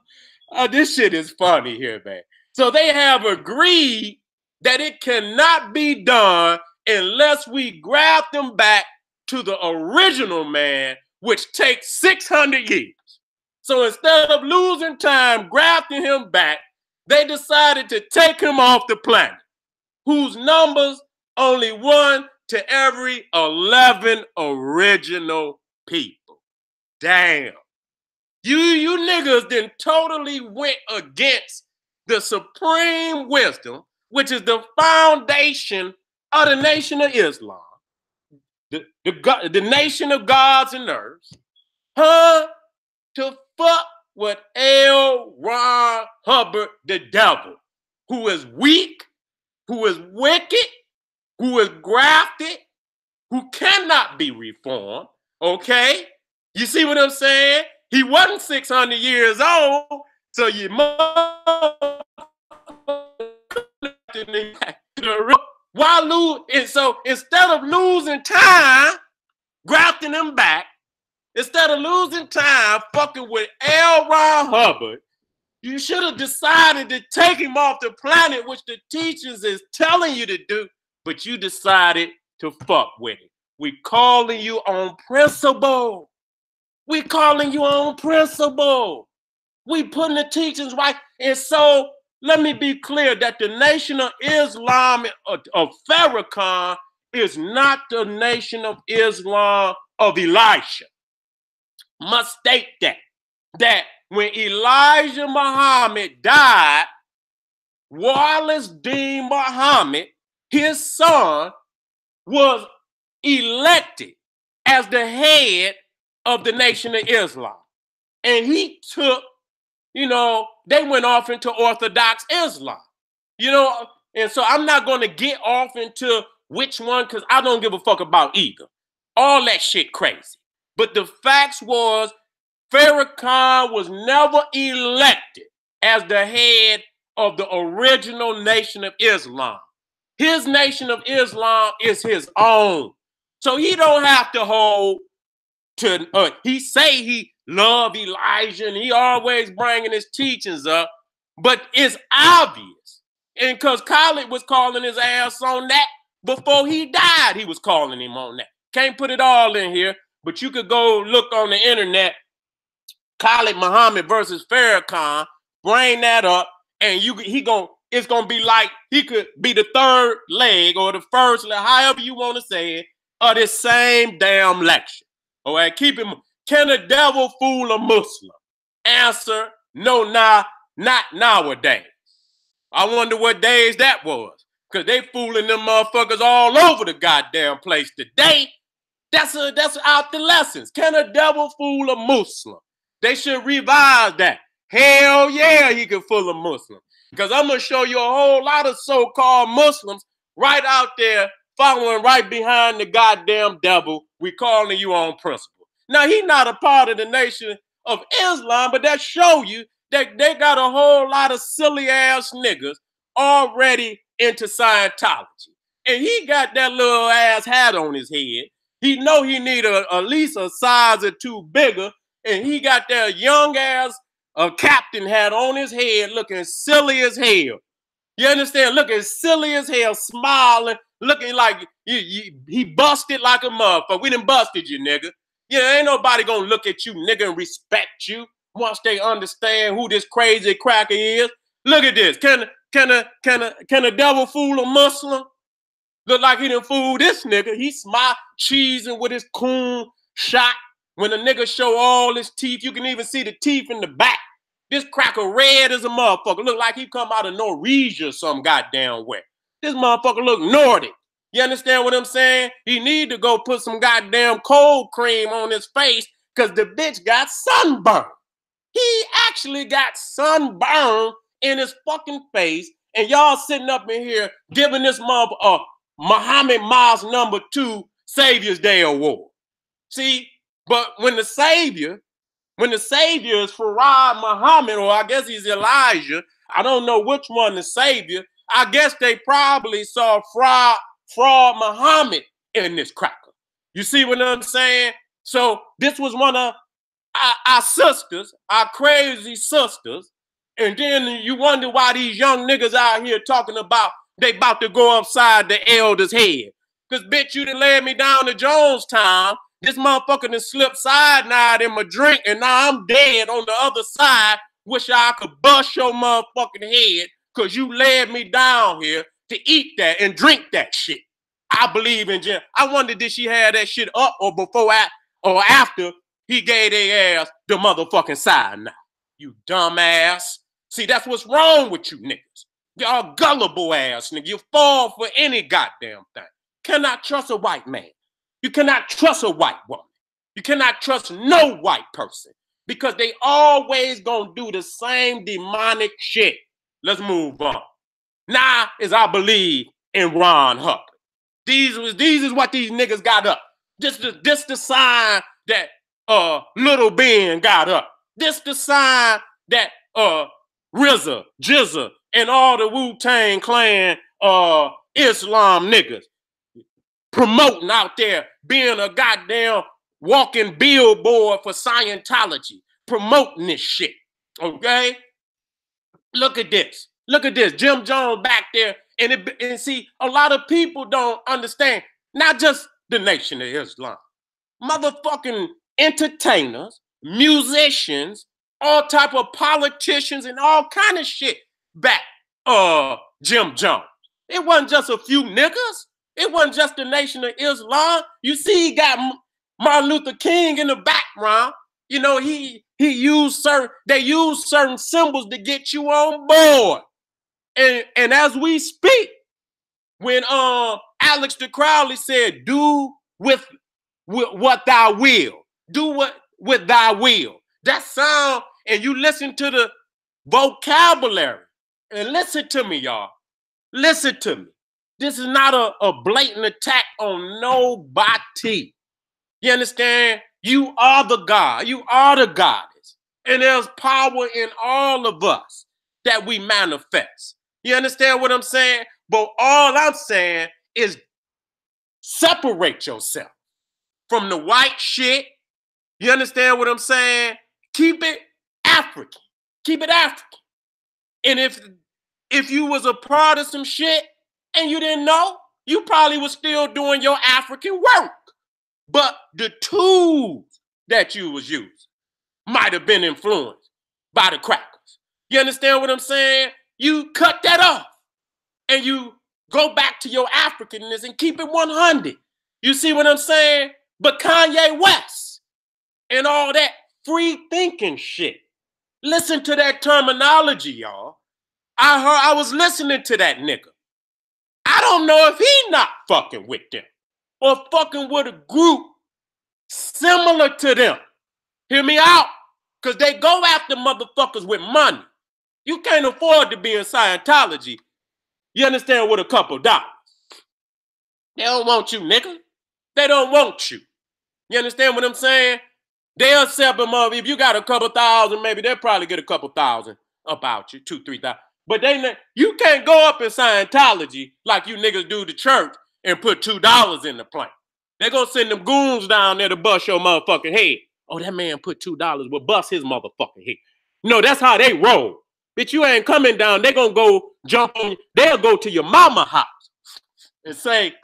This shit is funny here, man. So they have agreed that it cannot be done unless we graft them back to the original man, which takes 600 years. So instead of losing time grafting him back, they decided to take him off the planet, whose numbers only 1 to every 11 original people. Damn. You niggas then totally went against the supreme wisdom, which is the foundation of the Nation of Islam, the nation of gods and earths, to fuck with L. Ron Hubbard, the devil, who is weak, who is wicked, who is grafted, who cannot be reformed, okay? You see what I'm saying? He wasn't 600 years old, so you so instead of losing time, grafting him back, instead of losing time fucking with L. Ron Hubbard, you should have decided to take him off the planet, which the teachers is telling you to do, but you decided to fuck with him. We calling you on principle. We calling you on principle. We putting the teachings right. And so let me be clear that the Nation of Islam of Farrakhan is not the Nation of Islam of Elisha. Must state that when Elijah Muhammad died, Wallace Dean Muhammad, his son, was elected as the head of the Nation of Islam. And he took, they went off into Orthodox Islam, and so I'm not going to get off into which one because I don't give a fuck about either. All that shit crazy. But the facts was Farrakhan was never elected as the head of the original Nation of Islam. His Nation of Islam is his own. So he don't have to hold to, he say he love Elijah and he always bringing his teachings up, but it's obvious. And because Khaled was calling his ass on that before he died, he was calling him on that. Can't put it all in here, but you could go look on the internet, Khalid Muhammad versus Farrakhan, bring that up, and it's gonna be like he could be the third leg or the first leg, however you want to say it, of this same damn lecture. All right, keep him. Can a devil fool a Muslim? Answer: no, not nowadays. I wonder what days that was, because they fooling them motherfuckers all over the goddamn place today. That's out the lessons. Can a devil fool a Muslim? They should revise that. Hell yeah, he can fool a Muslim. Because I'm going to show you a whole lot of so-called Muslims right out there following right behind the goddamn devil. We calling you on principle. Now, he's not a part of the Nation of Islam, but that show you that they got a whole lot of silly-ass niggas already into Scientology. And he got that little ass hat on his head. He know he need at least a size or two bigger, and he got that young ass captain hat on his head, looking silly as hell. You understand? Looking silly as hell, smiling, looking like he busted like a motherfucker. We done busted you, nigga. Yeah, ain't nobody gonna look at you, nigga, and respect you once they understand who this crazy cracker is. Look at this. Can a devil fool a Muslim? Look like he done fooled this nigga. He smile, cheesing with his coon shot. When a nigga show all his teeth, you can even see the teeth in the back. This cracker red as a motherfucker. Look like he come out of Norwegia or some goddamn way. This motherfucker look Nordic. You understand what I'm saying? He need to go put some goddamn cold cream on his face because the bitch got sunburn. He actually got sunburn in his fucking face, and y'all sitting up in here giving this motherfucker Muhammad Miles #2 Savior's Day Award. See, but when the Savior is Farad Muhammad, or I guess he's Elijah, I don't know which one the Savior. I guess they probably saw Fraud Muhammad in this cracker. You see what I'm saying? So this was one of our sisters, our crazy sisters, and then you wonder why these young niggas out here talking about they about to go upside the elder's head. Because, bitch, you done led me down to Jonestown. This motherfucker done slipped cyanide in my drink, and now I'm dead on the other side. Wish I could bust your motherfucking head because you led me down here to eat that and drink that shit. I believe in Jim. I wonder, did she have that shit up or before or after he gave their ass the motherfucking cyanide? You dumbass. See, that's what's wrong with you niggas. Y'all gullible ass nigga. You fall for any goddamn thing. Cannot trust a white man. You cannot trust a white woman. You cannot trust no white person because they always gonna do the same demonic shit. Let's move on. Now, as I believe in Ron Hubbard. These is what these niggas got up. This the sign that Little Ben got up. This the sign that RZA, Jizza, and all the Wu-Tang Clan Islam niggas promoting out there, being a goddamn walking billboard for Scientology, promoting this shit, okay? Look at this. Look at this. Jim Jones back there, and see, a lot of people don't understand. Not just the Nation of Islam. Motherfucking entertainers, musicians, all type of politicians and all kind of shit back Jim Jones. It wasn't just a few niggas. It wasn't just the Nation of Islam. You see, he got Martin Luther King in the background. You know, they use certain symbols to get you on board. And as we speak, when Alex de Crowley said, do with what thou will. Do what with thy will. That sound, and you listen to the vocabulary. And listen to me, y'all. Listen to me. This is not a blatant attack on nobody. You understand? You are the God. You are the goddess. And there's power in all of us that we manifest. You understand what I'm saying? But all I'm saying is separate yourself from the white shit. You understand what I'm saying? Keep it African. Keep it African. And if you was a part of some shit and you didn't know, you probably was still doing your African work. But the tools that you was using might have been influenced by the crackers. You understand what I'm saying? You cut that off and you go back to your Africanness and keep it 100. You see what I'm saying? But Kanye West and all that free thinking shit. Listen to that terminology, y'all. I was listening to that nigga. I don't know if he not fucking with them or fucking with a group similar to them. Hear me out? Because they go after motherfuckers with money. You can't afford to be in Scientology. You understand, with a couple dollars. They don't want you, nigga. They don't want you. You understand what I'm saying? They'll sell them up. If you got a couple thousand, maybe they'll probably get a couple thousand about you, 2,000-3,000. But you can't go up in Scientology like you niggas do to church and put $2 in the plane. They're going to send them goons down there to bust your motherfucking head. Oh, that man put $2. Well, bust his motherfucking head. No, that's how they roll. Bitch, you ain't coming down. They're going to go jump on you. They'll go to your mama house and say,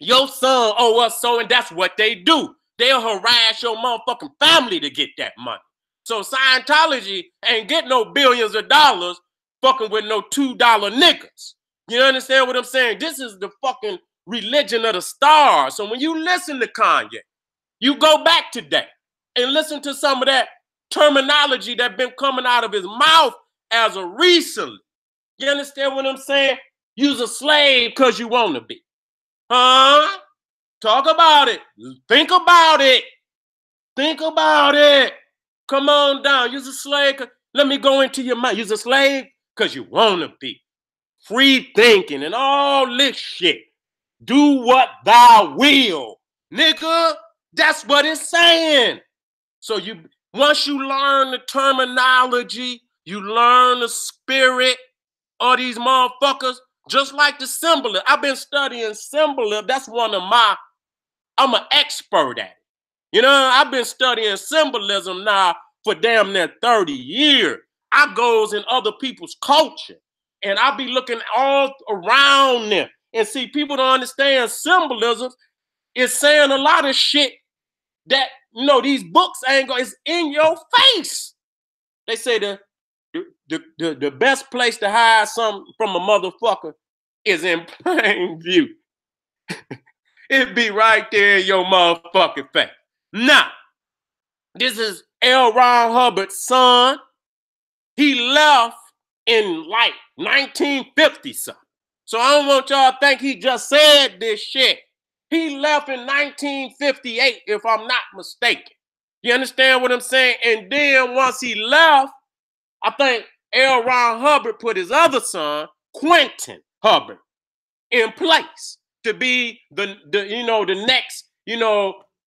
your son owe us so, and that's what they do. They'll harass your motherfucking family to get that money. So Scientology ain't get no billions of dollars fucking with no $2 niggas. You understand what I'm saying? This is the fucking religion of the stars. So when you listen to Kanye, you go back today and listen to some of that terminology that been coming out of his mouth as of recently. You understand what I'm saying? You's a slave because you want to be. Huh? Talk about it. Think about it. Think about it. Come on down. You's a slave. Let me go into your mind. You's a slave because you want to be. Free thinking and all this shit. Do what thou will. Nigga, that's what it's saying. So once you learn the terminology, you learn the spirit of these motherfuckers, just like the symbolism. I've been studying symbolism. That's I'm an expert at it. You know, I've been studying symbolism now for damn near 30 years. I goes in other people's culture and I be looking all around them and see people don't understand symbolism is saying a lot of shit that, you know, these books ain't going, it's in your face. They say the best place to hide something from a motherfucker is in plain view. It be right there in your motherfucking face. Now, this is L. Ron Hubbard's son. He left in like 1950 something. So I don't want y'all to think he just said this shit. He left in 1958, if I'm not mistaken. You understand what I'm saying? And then once he left, I think L. Ron Hubbard put his other son, Quentin Hubbard, in place to be the next,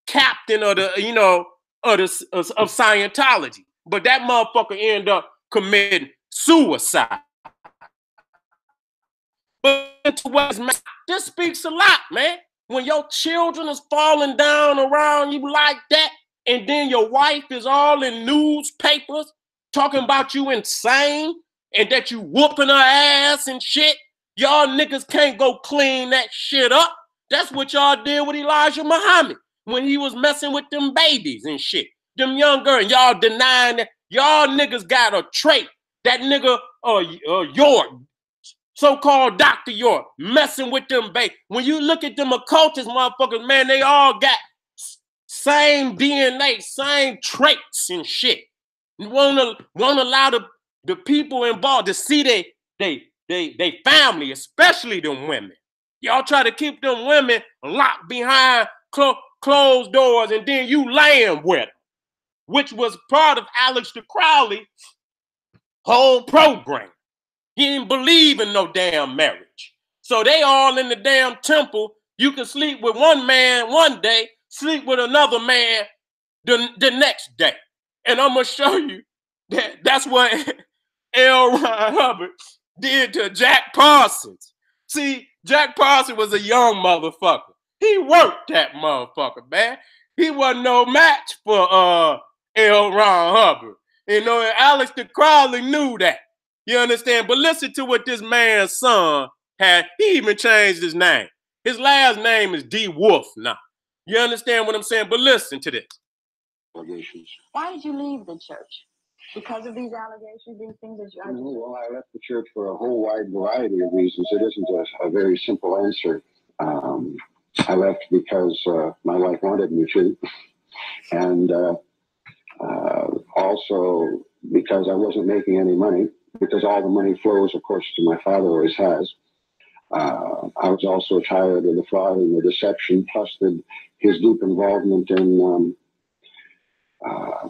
captain of the, of Scientology. But that motherfucker ended up committing suicide. But this speaks a lot, man. When your children is falling down around you like that, and then your wife is all in newspapers talking about you insane and that you whooping her ass and shit, y'all niggas can't go clean that shit up. That's what y'all did with Elijah Muhammad when he was messing with them babies and shit. Them young girls, y'all denying that. Y'all niggas got a trait. That nigga York, so-called Dr. York, messing with them babies. When you look at them occultist motherfuckers, man, they all got same DNA, same traits and shit. You won't allow the people involved to see they family, especially them women. Y'all try to keep them women locked behind closed doors, and then you laying with them, which was part of Aleister Crowley's whole program. He didn't believe in no damn marriage. So they all in the damn temple. You can sleep with one man one day, sleep with another man the next day. And I'm going to show you that that's what L. Ron Hubbard did to Jack Parsons. See, Jack Parsons was a young motherfucker. He worked that motherfucker, man. He wasn't no match for L. Ron Hubbard. You know, and Aleister Crowley knew that. You understand? But listen to what this man's son had. He even changed his name. His last name is D. Wolf now. You understand what I'm saying? But listen to this. Allegations. Why did you leave the church? Because of these allegations, these things that you are. Well, I left the church for a whole wide variety of reasons. It isn't a very simple answer. I left because my wife wanted me to, and also because I wasn't making any money, because all the money flows, of course, to my father, always has. I was also tired of the fraud and the deception, plus his deep involvement in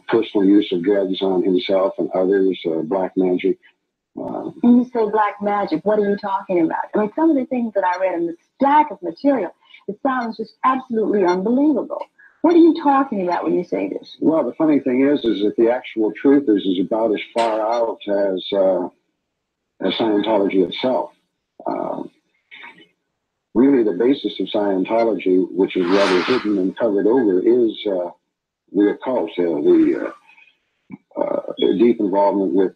personal use of drugs on himself and others, black magic. When you say black magic, what are you talking about? I mean, some of the things that I read in the stack of material, it sounds just absolutely unbelievable. What are you talking about when you say this? Well, the funny thing is that the actual truth is about as far out as Scientology itself. Really, the basis of Scientology, which is rather hidden and covered over, is the occult, the deep involvement with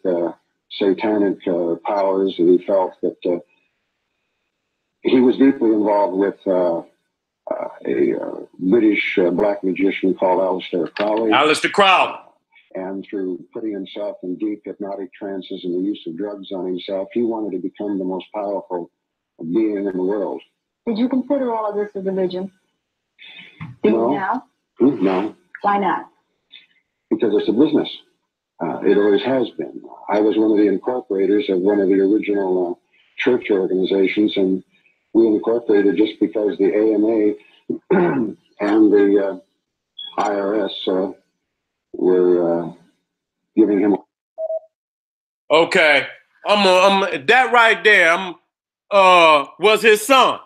satanic powers. And he felt that he was deeply involved with a British black magician called Aleister Crowley. Aleister Crowley. And through putting himself in deep hypnotic trances and the use of drugs on himself, he wanted to become the most powerful being in the world. Did you consider all of this a religion? Do you now? No. Why not? Because it's a business. It always has been. I was one of the incorporators of one of the original church organizations, and we incorporated just because the AMA and the IRS were giving him. Okay, I'm that right there. Was his son.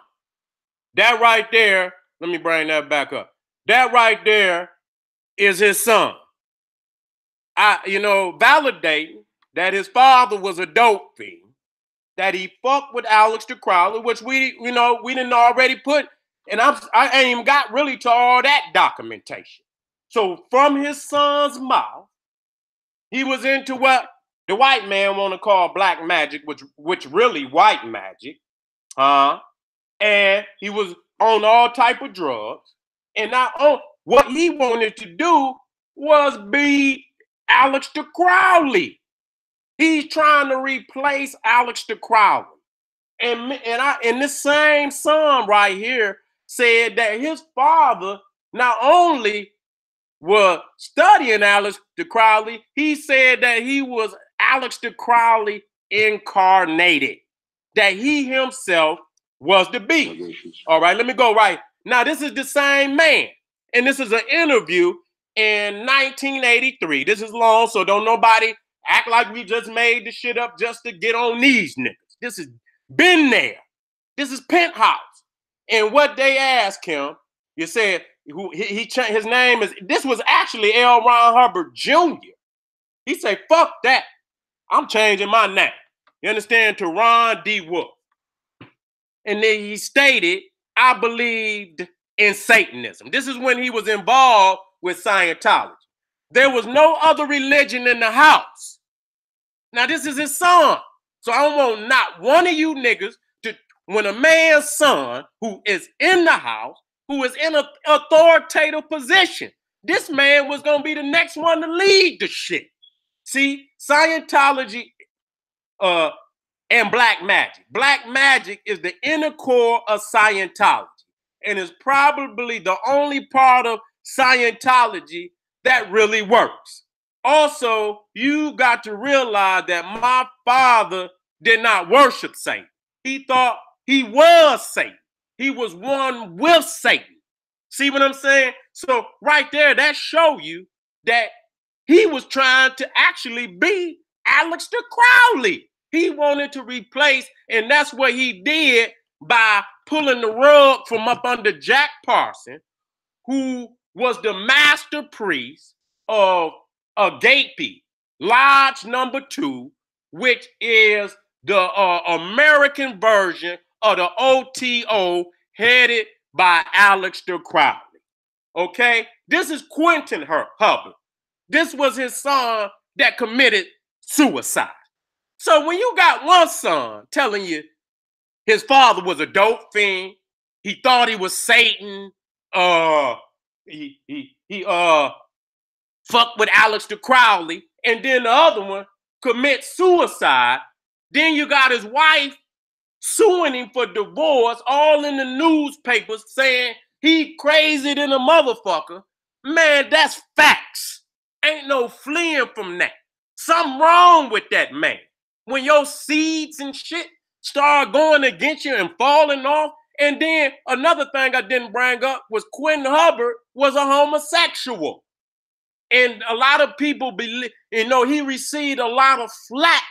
That right there. Let me bring that back up. That right there is his son. Validating that his father was a dope fiend, that he fucked with Aleister Crowley, which we didn't already put, and I ain't even got really to all that documentation. So from his son's mouth, he was into what the white man want to call black magic, which really white magic, and he was on all type of drugs, and what he wanted to do was be Aleister Crowley. He's trying to replace Aleister Crowley. And this same son right here said that his father not only was studying Aleister Crowley, he said that he was Aleister Crowley incarnated, that he himself was the beast. All right, let me go right. Now, this is the same man, and this is an interview in 1983. This is long, so don't nobody act like we just made the shit up just to get on these niggas. This has been there. This is Penthouse. And what they asked him, you said, he changed his name this was actually L. Ron Hubbard Jr. He said, fuck that. I'm changing my name. You understand? To Ron D. Wolf. And then he stated, I believed in Satanism. This is when he was involved with Scientology. There was no other religion in the house. Now, this is his son. So I don't want not one of you niggas to when a man's son who is in the house, who is in an authoritative position, this man was going to be the next one to lead the shit. See, Scientology and black magic. Black magic is the inner core of Scientology and is probably the only part of Scientology that really works. Also, you got to realize that my father did not worship Satan. He thought he was Satan. He was one with Satan. See what I'm saying? So right there, that show you that he was trying to actually be Aleister Crowley. He wanted to replace, and that's what he did by pulling the rug from up under Jack Parson, who was the master priest of Agape, Lodge number 2, which is the American version of the OTO headed by Aleister Crowley. Okay? This is Quentin Hubbard. This was his son that committed suicide. So when you got one son telling you his father was a dope fiend, he thought he was Satan, he fucked with Aleister Crowley, and then the other one commits suicide, then you got his wife suing him for divorce, all in the newspapers saying he crazy than a motherfucker. Man, that's facts. Ain't no fleeing from that. Something wrong with that man. When your seeds and shit start going against you and falling off. And then another thing I didn't bring up was Quentin Hubbard was a homosexual. And a lot of people believe, he received a lot of flack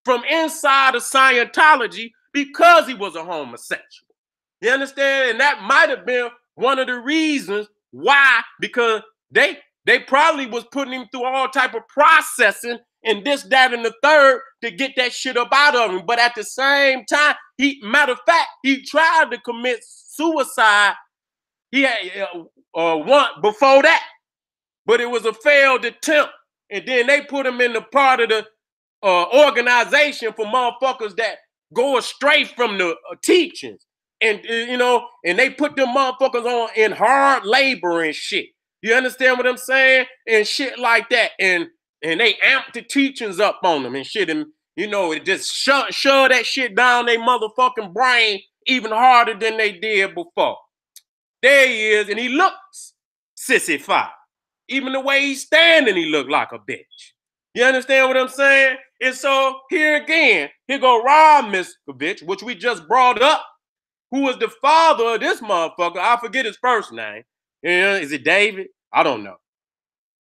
from inside of Scientology because he was a homosexual. You understand? And that might have been one of the reasons why, because they probably was putting him through all type of processing and this, that, and the third to get that shit up out of him. But at the same time, matter of fact, he tried to commit suicide. He had one before that, but it was a failed attempt. And then they put him in the part of the organization for motherfuckers that go astray from the teachings. And, and they put them motherfuckers on in hard labor and shit. You understand what I'm saying? And shit like that. And they amped the teachings up on them and shit. And, it just shove that shit down their motherfucking brain even harder than they did before. There he is. And he looks sissified. Even the way he's standing, he looked like a bitch. You understand what I'm saying? And so here again, here go Rob Miskovich, which we just brought up, who was the father of this motherfucker. I forget his first name. Is it David? I don't know.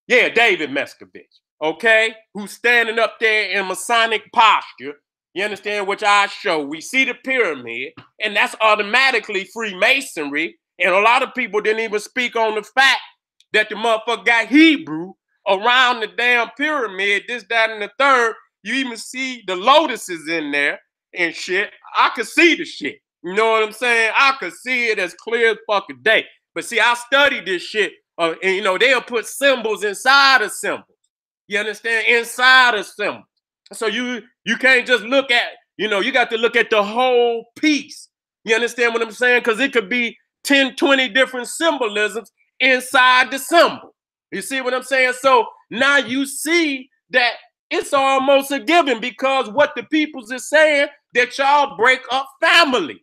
Yeah, David Miskovich. Okay? Who's standing up there in Masonic posture. You understand? Which I show. We see the pyramid, and that's automatically Freemasonry. And a lot of people didn't even speak on the fact that the motherfucker got Hebrew around the damn pyramid, this, that, and the third. You even see the lotuses in there and shit. I could see the shit. You know what I'm saying? I could see it as clear as fucking day. But see, I studied this shit. And, they'll put symbols inside of symbols. You understand? Inside of symbols. So you can't just look at, you got to look at the whole piece. You understand what I'm saying? Because it could be 10, 20 different symbolisms inside the symbol. You see what I'm saying? So now you see that it's almost a given, because what the peoples is saying, that y'all break up families.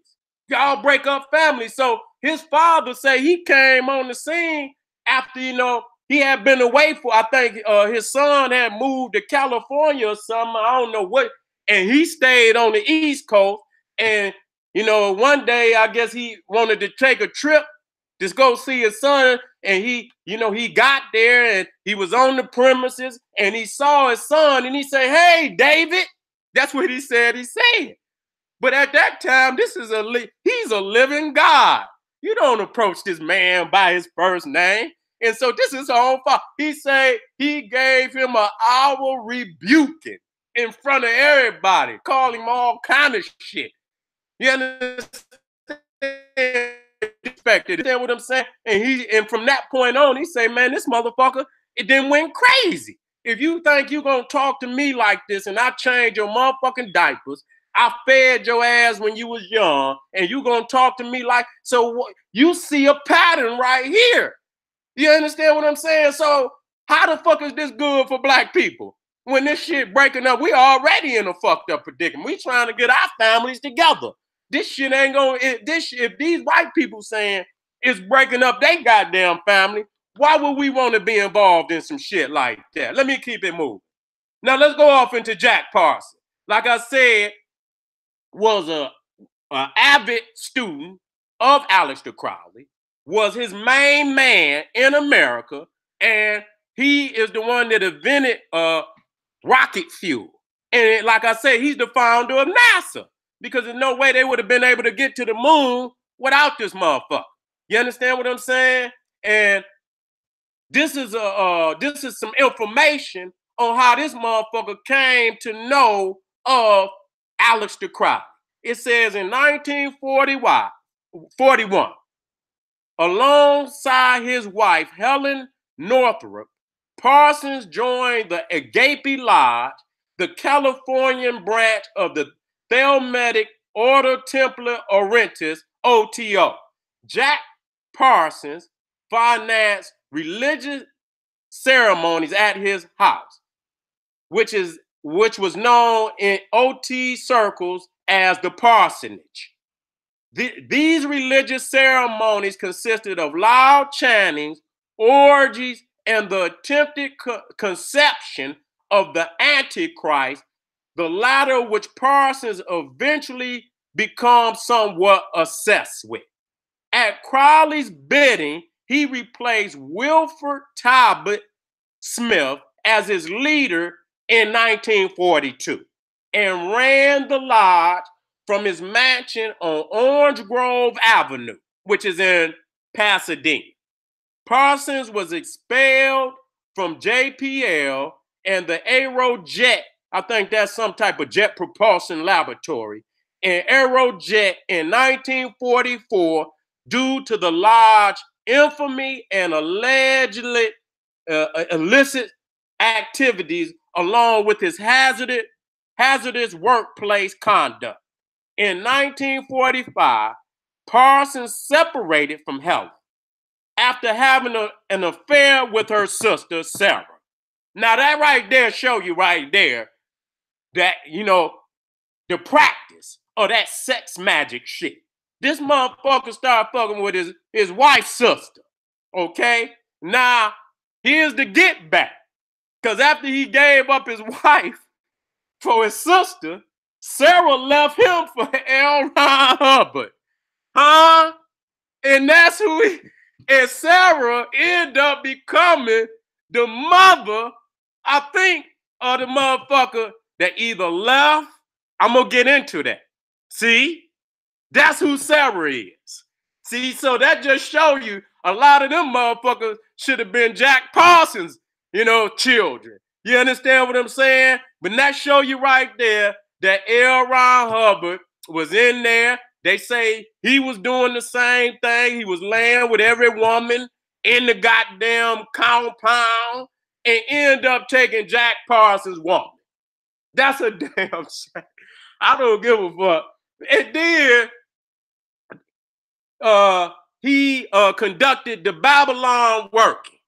Y'all break up families. So his father say he came on the scene after, he had been away for, I think his son had moved to California or something. I don't know what. And he stayed on the East Coast. And, one day, I guess he wanted to take a trip, just go see his son. And he got there and he was on the premises and he saw his son and he said, "Hey, David." That's what he said. But at that time, he's a living God. You don't approach this man by his first name. And so this is his own fault. He said he gave him an hour rebuking in front of everybody, calling him all kind of shit. You understand? Understand what I'm saying? And from that point on, he said, "Man, this motherfucker, it then went crazy. If you think you're gonna talk to me like this and I change your motherfucking diapers, I fed your ass when you was young, and you gonna talk to me like, so you see a pattern right here. You understand what I'm saying? So how the fuck is this good for black people? When this shit breaking up, we already in a fucked up predicament. We trying to get our families together. This shit ain't gonna, if these white people saying it's breaking up they goddamn family, why would we want to be involved in some shit like that? Let me keep it moving. Now let's go off into Jack Parsons. Like I said, was a avid student of Aleister Crowley, was his main man in America, and he is the one that invented rocket fuel. And like I said, he's the founder of NASA, because there's no way they would have been able to get to the moon without this motherfucker. You understand what I'm saying? And this is some information on how this motherfucker came to know of Aleister Crowley. It says in 1941, alongside his wife, Helen Northrop, Parsons joined the Agape Lodge, the Californian branch of the Thelemic Order Templi Orientis, OTO. Jack Parsons financed religious ceremonies at his house, which was known in OT circles as the parsonage. These religious ceremonies consisted of loud chantings, orgies, and the attempted conception of the Antichrist, the latter which Parsons eventually becomes somewhat obsessed with. At Crowley's bidding, he replaced Wilford Talbot Smith as his leader in 1942 and ran the lodge from his mansion on Orange Grove Avenue, which is in Pasadena. Parsons was expelled from JPL and the Aerojet, I think that's some type of jet propulsion laboratory, and Aerojet in 1944 due to the lodge infamy and allegedly illicit activities along with his hazardous workplace conduct. In 1945, Parsons separated from Helen after having an affair with her sister, Sarah. Now that right there show you right there that, you know, the practice of that sex magic shit. This motherfucker started fucking with his wife's sister, okay? Now, here's the get back. Because after he gave up his wife for his sister, Sarah left him for L. Ron Hubbard. Huh? And that's and Sarah ended up becoming the mother, I think, of the motherfucker that either left. I'm going to get into that. See? That's who Sarah is. See, so that just show you a lot of them motherfuckers should have been Jack Parsons, you know, children. You understand what I'm saying? But that show you right there that L. Ron Hubbard was in there. They say he was doing the same thing. He was laying with every woman in the goddamn compound and ended up taking Jack Parsons' woman. That's a damn shame. I don't give a fuck. And then he conducted the Babylon working.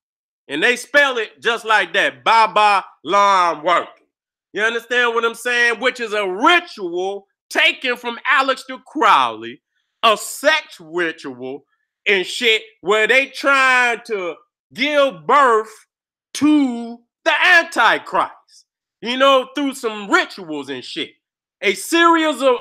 And they spell it just like that, Babylon working. You understand what I'm saying? Which is a ritual taken from Aleister Crowley, a sex ritual and shit where they trying to give birth to the Antichrist, you know, through some rituals and shit. A series of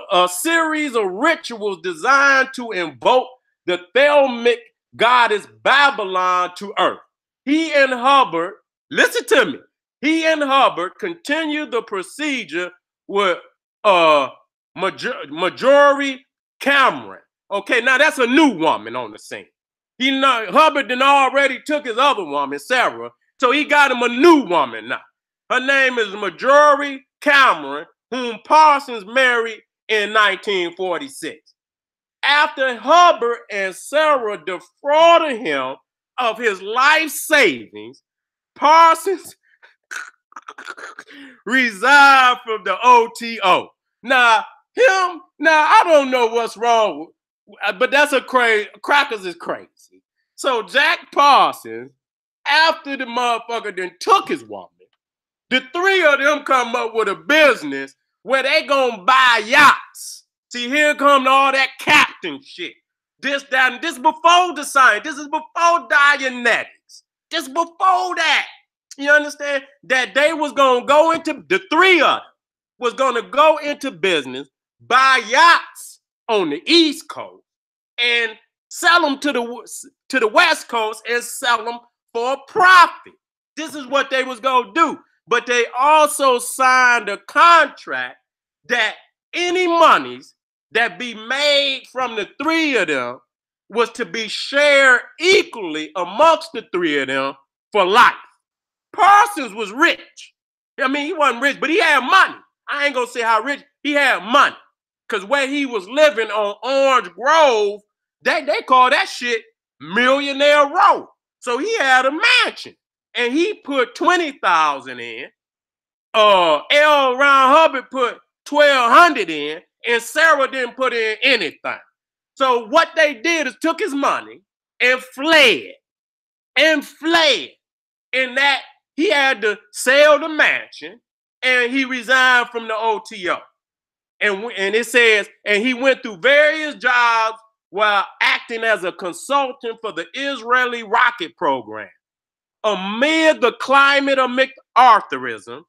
rituals designed to invoke the Thelemic goddess Babylon to earth. He and Hubbard, listen to me, he and Hubbard continued the procedure with Marjorie Cameron. Okay, now that's a new woman on the scene. Hubbard then already took his other woman, Sarah, so he got him a new woman now. Her name is Marjorie Cameron, whom Parsons married in 1946. After Hubbard and Sarah defrauded him of his life savings, Parsons resigned from the OTO. Now, Him, now I don't know what's wrong, but that's a crazy. Crackers is crazy. So Jack Parsons, after the motherfucker then took his woman, the three of them come up with a business where they gonna buy yachts. See, here come all that captain shit. This, that, and this before the science. This is before Dianetics. This before that. You understand? That they was gonna go into, the three of them was gonna go into business, buy yachts on the East Coast, and sell them to the West Coast and sell them for a profit. This is what they was gonna do. But they also signed a contract that any monies that be made from the three of them was to be shared equally amongst the three of them for life. Parsons was rich. I mean, he wasn't rich, but he had money. I ain't gonna say how rich. He had money. Because where he was living on Orange Grove, they call that shit Millionaire Row. So he had a mansion. And he put 20,000 in. L. Ron Hubbard put 1,200 in, and Sarah didn't put in anything. So what they did is took his money and fled. And that he had to sell the mansion, and he resigned from the OTO. And it says, and he went through various jobs while acting as a consultant for the Israeli rocket program. Amid the climate of MacArthurism,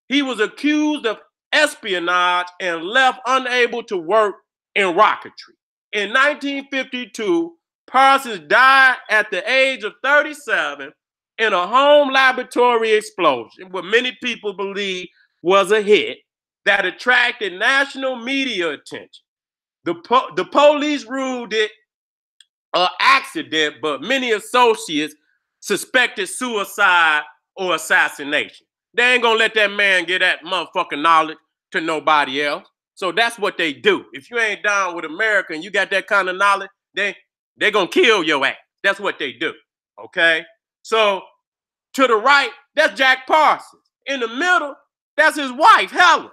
he was accused of espionage and left unable to work in rocketry. In 1952, Parsons died at the age of 37 in a home laboratory explosion, what many people believe was a hit that attracted national media attention. The police ruled it an accident, but many associates suspected suicide or assassination. They ain't gonna let that man get that motherfucking knowledge to nobody else. So that's what they do. If you ain't down with America and you got that kind of knowledge, they gonna kill your ass. That's what they do. Okay? So to the right, that's Jack Parsons. In the middle, that's his wife, Helen.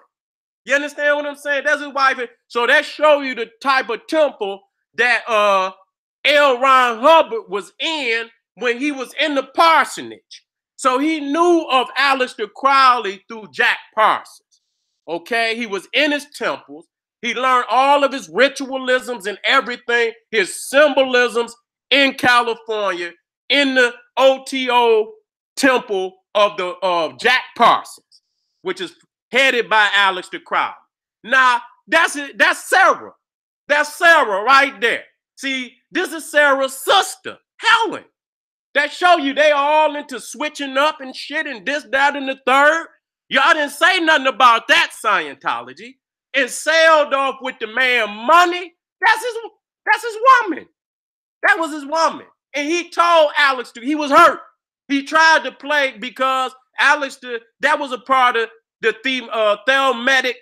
You understand what I'm saying? That's his wife. So that show you the type of temple that L. Ron Hubbard was in when he was in the parsonage. So he knew of Aleister Crowley through Jack Parsons. Okay, he was in his temples. He learned all of his ritualisms and everything, his symbolisms in California, in the OTO temple of Jack Parsons, which is headed by Aleister Crowley. Now, that's it. That's Sarah. That's Sarah right there. See, this is Sarah's sister, Helen. That show you they all into switching up and shit and this, that, and the third. Y'all didn't say nothing about that Scientology. And sailed off with the man money. That's his woman. That was his woman. And he told Aleister, he was hurt. He tried to play because Aleister, that was a part of the Thelmetic,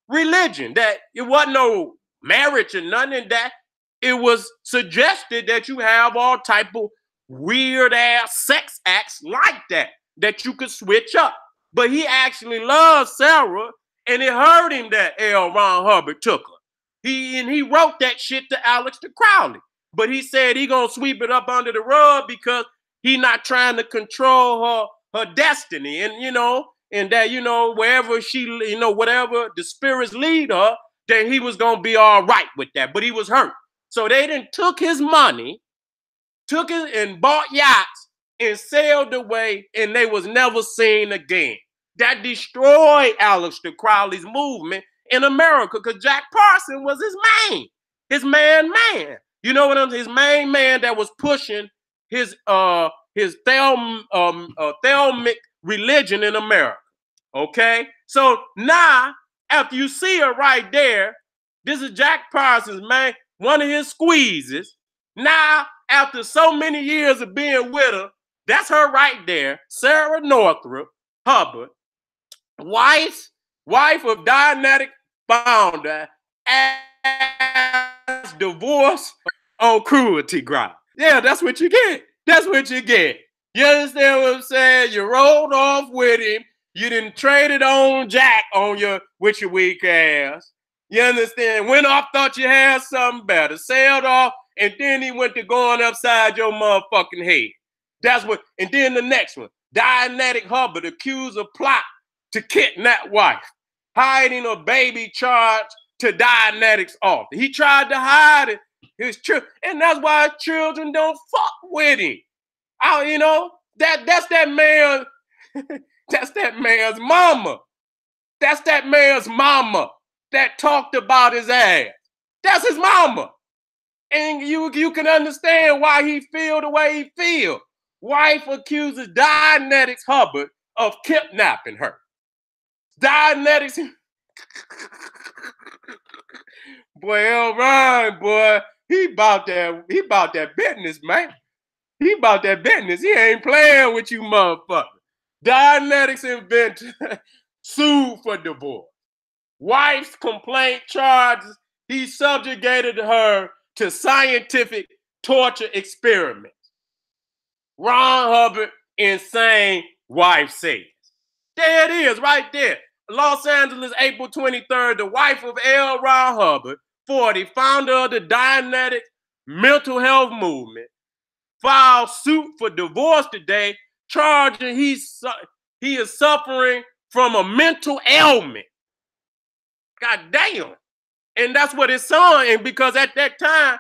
religion. That it wasn't no marriage or nothing. That it was suggested that you have all type of weird ass sex acts like that you could switch up. But he actually loved Sarah, and it hurt him that L. Ron Hubbard took her. He wrote that shit to Aleister Crowley. But he said he gonna sweep it up under the rug because he not trying to control her destiny. And that, wherever she, whatever the spirits lead her, then he was gonna be all right with that. But he was hurt. So they then took his money, took it and bought yachts and sailed away, and they was never seen again. That destroyed Aleister Crowley's movement in America because Jack Parsons was his man. You know what I'm saying? His main man that was pushing his Thelmic religion in America. Okay? So now, after you see her right there, this is Jack Parsons, man, one of his squeezes. Now, after so many years of being with her, that's her right there, Sarah Northrop Hubbard, wife of Dianetic founder, as divorce on cruelty ground. Yeah, that's what you get. That's what you get. You understand what I'm saying? You rolled off with him. You didn't trade it on Jack with your weak ass. You understand? Went off, thought you had something better, sailed off, and then he went to going upside your motherfucking head. That's what, and then the next one, Dianetic Hubbard accused of plot to kidnap wife, hiding a baby charged to Dianetic's altar. He tried to hide it, his children, and that's why his children don't fuck with him. You know, that's that man, that's that man's mama. That's that man's mama that talked about his ass. That's his mama. And you can understand why he feel the way he feel. Wife accuses Dianetics Hubbard of kidnapping her. Dianetics, boy, L. Ryan, boy, he about that business, man. He about that business. He ain't playing with you, motherfucker. Dianetics inventor sued for divorce. Wife's complaint charges he subjugated her to scientific torture experiments. Ron Hubbard, insane wife says. There it is, right there. Los Angeles, April 23rd, the wife of L. Ron Hubbard, 40, founder of the Dianetic mental health movement, filed suit for divorce today, charging he is suffering from a mental ailment. God damn. And that's what his son, and because at that time,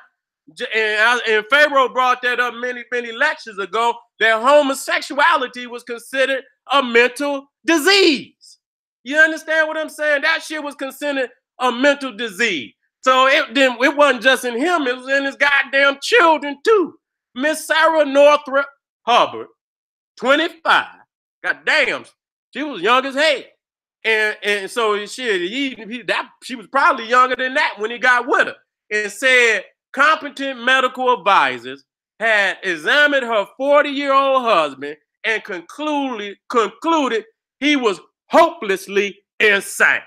and Pharaoh brought that up many, many lectures ago, that homosexuality was considered a mental disease. You understand what I'm saying? That shit was considered a mental disease. So it wasn't just in him, it was in his goddamn children too. Miss Sarah Northrop Hubbard, 25. Goddamn, she was young as hell. And so she was probably younger than that when he got with her. And said competent medical advisors had examined her 40-year-old husband and concluded he was hopelessly insane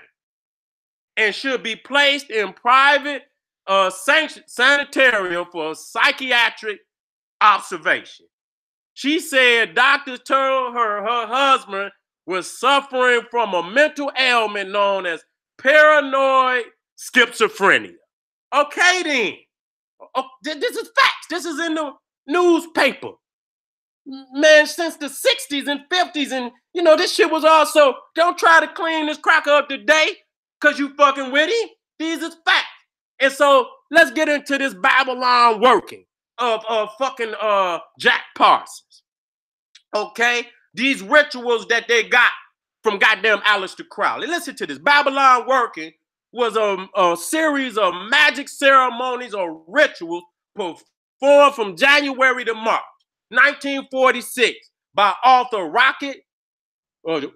and should be placed in private sanitarium for psychiatric observation. She said doctors told her husband was suffering from a mental ailment known as paranoid schizophrenia. Okay, then. Oh, this is facts. This is in the newspaper. Man, since the 60s and 50s, and you know, this shit was also, don't try to clean this cracker up today because you fucking with him. These is facts. And so let's get into this Babylon working of fucking Jack Parsons. Okay? These rituals that they got from goddamn Aleister Crowley. Listen to this. Babylon working was a series of magic ceremonies or rituals performed from January to March 1946 by author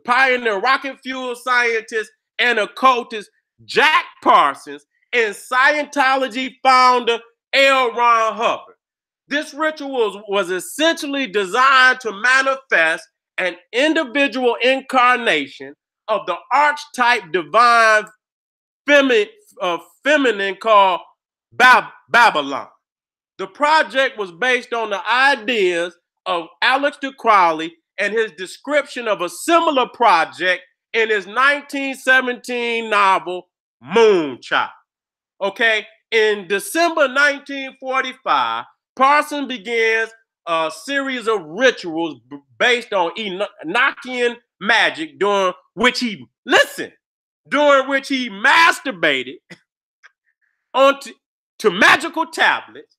pioneer rocket fuel scientist and occultist Jack Parsons and Scientology founder L. Ron Hubbard. This ritual was essentially designed to manifest an individual incarnation of the archetype divine feminine called Babylon. The project was based on the ideas of Aleister Crowley and his description of a similar project in his 1917 novel, Moonchild. Okay, in December 1945, Parsons begins a series of rituals based on Enochian magic during which he masturbated to magical tablets,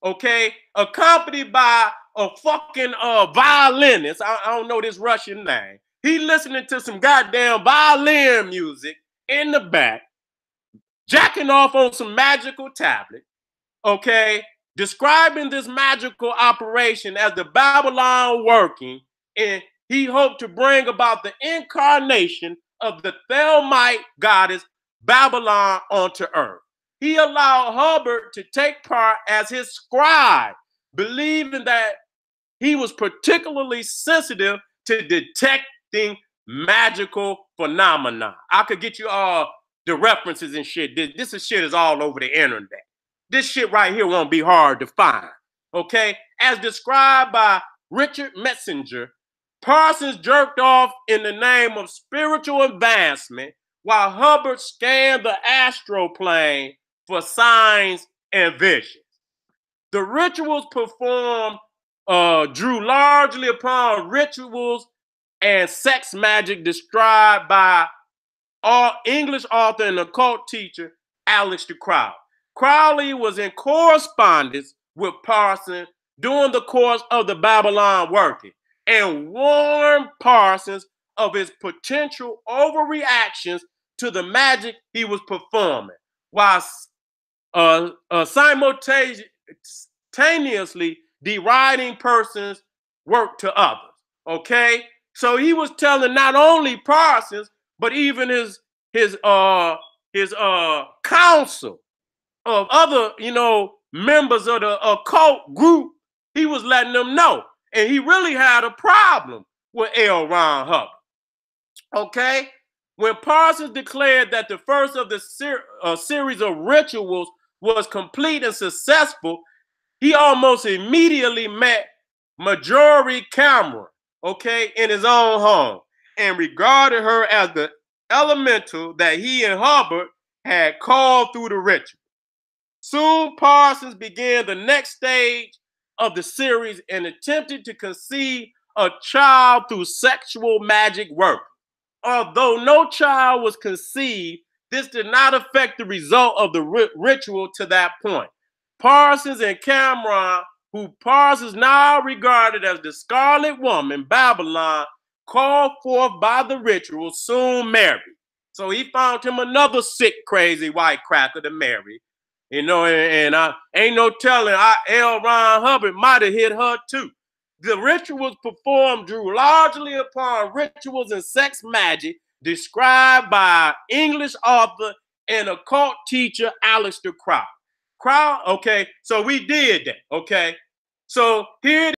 okay, accompanied by a fucking violinist. I don't know this Russian name. He listening to some goddamn violin music in the back, jacking off on some magical tablet, okay, describing this magical operation as the Babylon working, and he hoped to bring about the incarnation of the Thelmite goddess Babylon onto earth. He allowed Hubbard to take part as his scribe, believing that he was particularly sensitive to detecting magical phenomena. I could get you all the references and shit. This shit is all over the internet. This shit right here won't be hard to find, okay? As described by Richard Messenger, Parsons jerked off in the name of spiritual advancement, while Hubbard scanned the astral plane for signs and visions. The rituals performed drew largely upon rituals and sex magic described by English author and occult teacher Aleister Crowley. Crowley was in correspondence with Parsons during the course of the Babylon working and warned Parsons of his potential overreactions to the magic he was performing, while simultaneously deriding Parsons' work to others. Okay, so he was telling not only Parsons but even his council of other members of the occult group. He was letting them know, and he really had a problem with L. Ron Hubbard. Okay, when Parsons declared that the first of the series of rituals was complete and successful, he almost immediately met Marjorie Cameron, okay, in his own home, and regarded her as the elemental that he and Hubbard had called through the ritual. Soon Parsons began the next stage of the series and attempted to conceive a child through sexual magic work. Although no child was conceived, this did not affect the result of the ritual to that point. Parsons and Cameron, who Parsons now regarded as the Scarlet Woman, Babylon, called forth by the ritual, soon married. So he found him another sick, crazy white cracker to marry. And I ain't no telling, L. Ron Hubbard might have hit her too. The rituals performed drew largely upon rituals and sex magic described by English author and occult teacher Aleister Crowley. Okay, so we did that, okay? So here